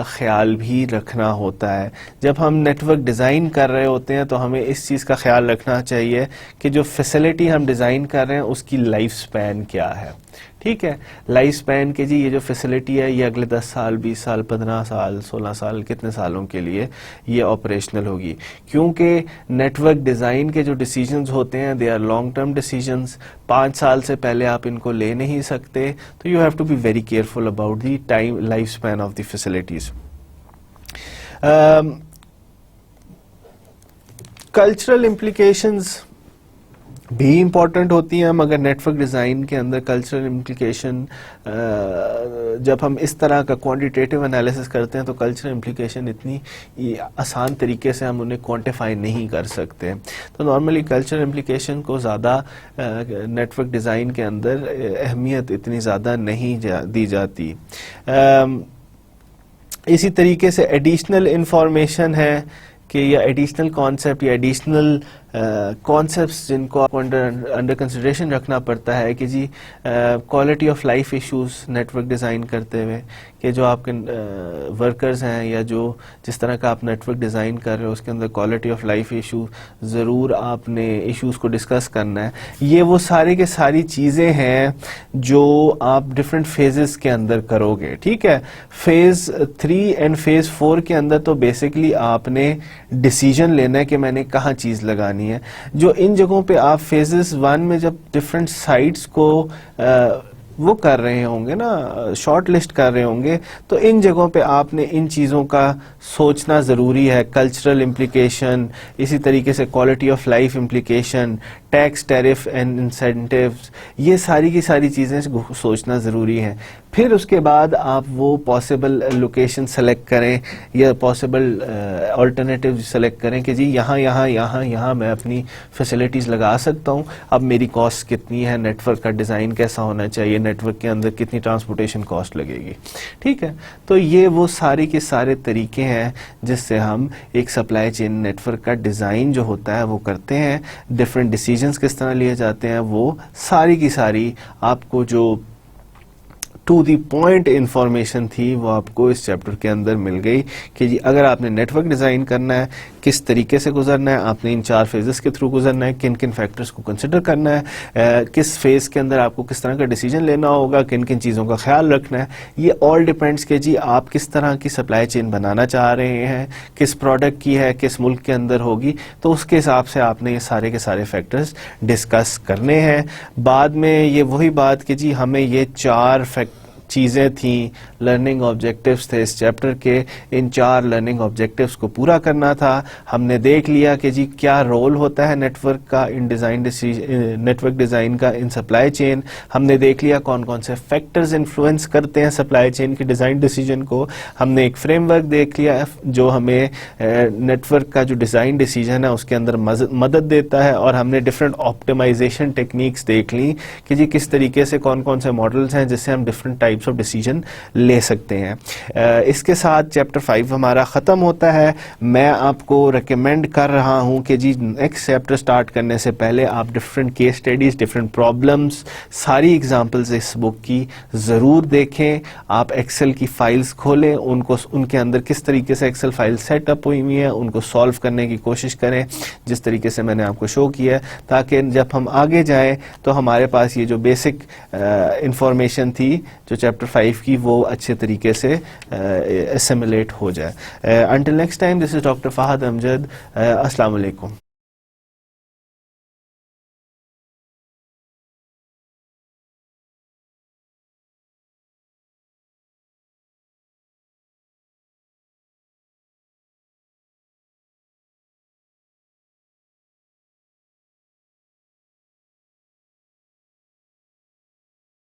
ख़्याल भी रखना होता है। जब हम नेटवर्क डिज़ाइन कर रहे होते हैं तो हमें इस चीज़ का ख्याल रखना चाहिए कि जो फैसिलिटी हम डिज़ाइन कर रहे हैं उसकी लाइफ स्पैन क्या है। ठीक है, लाइफ स्पैन के जी ये जो फैसिलिटी है ये अगले 10 साल, 20 साल, 15 साल, 16 साल, कितने सालों के लिए ये ऑपरेशनल होगी। क्योंकि नेटवर्क डिज़ाइन के जो डिसीजंस होते हैं they are long term decisions, 5 साल से पहले आप इनको ले नहीं सकते। तो you have to be very careful about the time life span of the facilities. Cultural implications भी इम्पॉर्टेंट होती हैं, मगर नेटवर्क डिज़ाइन के अंदर कल्चरल इम्प्लीकेशन जब हम इस तरह का क्वांटिटेटिव एनालिसिस करते हैं तो कल्चरल इम्प्लीकेशन इतनी आसान तरीके से हम उन्हें क्वांटिफाई नहीं कर सकते। तो नॉर्मली कल्चरल इम्प्लीकेशन को ज़्यादा नेटवर्क डिज़ाइन के अंदर अहमियत इतनी ज़्यादा नहीं दी जाती। इसी तरीके से एडिशनल इंफॉर्मेशन है कि या एडिशनल कॉन्सेप्ट या एडिशनल कॉन्सेप्ट्स जिनको आपको अंडर कंसिडरेशन रखना पड़ता है कि जी quality of life issues network design करते हुए कि जो आपके वर्कर्स हैं या जो जिस तरह का आप नेटवर्क डिज़ाइन कर रहे हो उसके अंदर क्वालिटी ऑफ लाइफ इशू ज़रूर आपने इश्यूज़ को डिस्कस करना है। ये वो सारी के सारी चीज़ें हैं जो आप डिफरेंट फेजेस के अंदर करोगे। ठीक है, फेज़ 3 एंड फेज़ 4 के अंदर तो बेसिकली आपने डिसीजन लेना है कि मैंने कहाँ चीज़ लगानी है। जो इन जगहों पे आप फेजेस 1 में जब डिफरेंट साइट्स को वो कर रहे होंगे ना, शॉर्ट लिस्ट कर रहे होंगे, तो इन जगहों पे आपने इन चीज़ों का सोचना ज़रूरी है। कल्चरल इम्प्लीकेशन, इसी तरीके से quality of life implication, tax, tariff and incentives, ये सारी की सारी चीज़ें सोचना ज़रूरी है। फिर उसके बाद आप वो पॉसिबल लोकेशन सेलेक्ट करें या पॉसिबल अल्टरनेटिव सेलेक्ट करें कि जी यहाँ मैं अपनी फैसिलिटीज़ लगा सकता हूँ। अब मेरी कॉस्ट कितनी है, नेटवर्क का डिज़ाइन कैसा होना चाहिए, नेटवर्क के अंदर कितनी ट्रांसपोर्टेशन कॉस्ट लगेगी। ठीक है, तो ये वो सारे के सारे तरीके हैं जिससे हम एक सप्लाई चेन नेटवर्क का डिज़ाइन जो होता है वो करते हैं। डिफरेंट डिसीजंस किस तरह लिए जाते हैं वो सारी की सारी आपको जो टू दी पॉइंट इंफॉर्मेशन थी वो आपको इस चैप्टर के अंदर मिल गई कि जी अगर आपने नेटवर्क डिज़ाइन करना है किस तरीके से गुजरना है, आपने इन 4 फेजेस के थ्रू गुजरना है, किन किन फैक्टर्स को कंसिडर करना है, किस फेज़ के अंदर आपको किस तरह का डिसीजन लेना होगा, किन किन चीज़ों का ख्याल रखना है। ये ऑल डिपेंड्स कि जी आप किस तरह की सप्लाई चेन बनाना चाह रहे हैं, किस प्रोडक्ट की है, किस मुल्क के अंदर होगी, तो उसके हिसाब से आपने ये सारे के सारे फैक्टर्स डिस्कस करने हैं। बाद में ये वही बात कि जी हमें ये चीज़ें थी, लर्निंग ऑब्जेक्टिव्स थे इस चैप्टर के, इन 4 लर्निंग ऑब्जेक्टिव्स को पूरा करना था। हमने देख लिया कि जी क्या रोल होता है नेटवर्क का इन नेटवर्क डिज़ाइन का इन सप्लाई चेन। हमने देख लिया कौन कौन से फैक्टर्स इन्फ्लुएंस करते हैं सप्लाई चेन के डिज़ाइन डिसीजन को। हमने एक फ्रेमवर्क देख लिया जो हमें नेटवर्क का जो डिज़ाइन डिसीजन है उसके अंदर मदद देता है, और हमने डिफरेंट ऑप्टिमाइजेशन टेक्निक्स देख ली कि जी किस तरीके से कौन कौन से मॉडल्स हैं जिससे हम डिफरेंट टाइप्स ऑफ डिसीजन ले सकते हैं। इसके साथ चैप्टर 5 हमारा ख़त्म होता है। मैं आपको रिकमेंड कर रहा हूं कि जी नेक्स्ट चैप्टर स्टार्ट करने से पहले आप different case studies, different problems, सारी एग्जांपल्स इस बुक की ज़रूर देखें। आप एक्सेल की फाइल्स खोलें, उनको उनके अंदर किस तरीके से एक्सेल फाइल सेटअप हुई हुई है उनको सॉल्व करने की कोशिश करें जिस तरीके से मैंने आपको शो किया है, ताकि जब हम आगे जाएं तो हमारे पास ये जो बेसिक इंफॉर्मेशन थी जो चैप्टर 5 की वो अच्छे तरीके से एसिमिलेट हो जाए। Until next time, this is Dr. Fahad Amjad. Assalamu alaikum.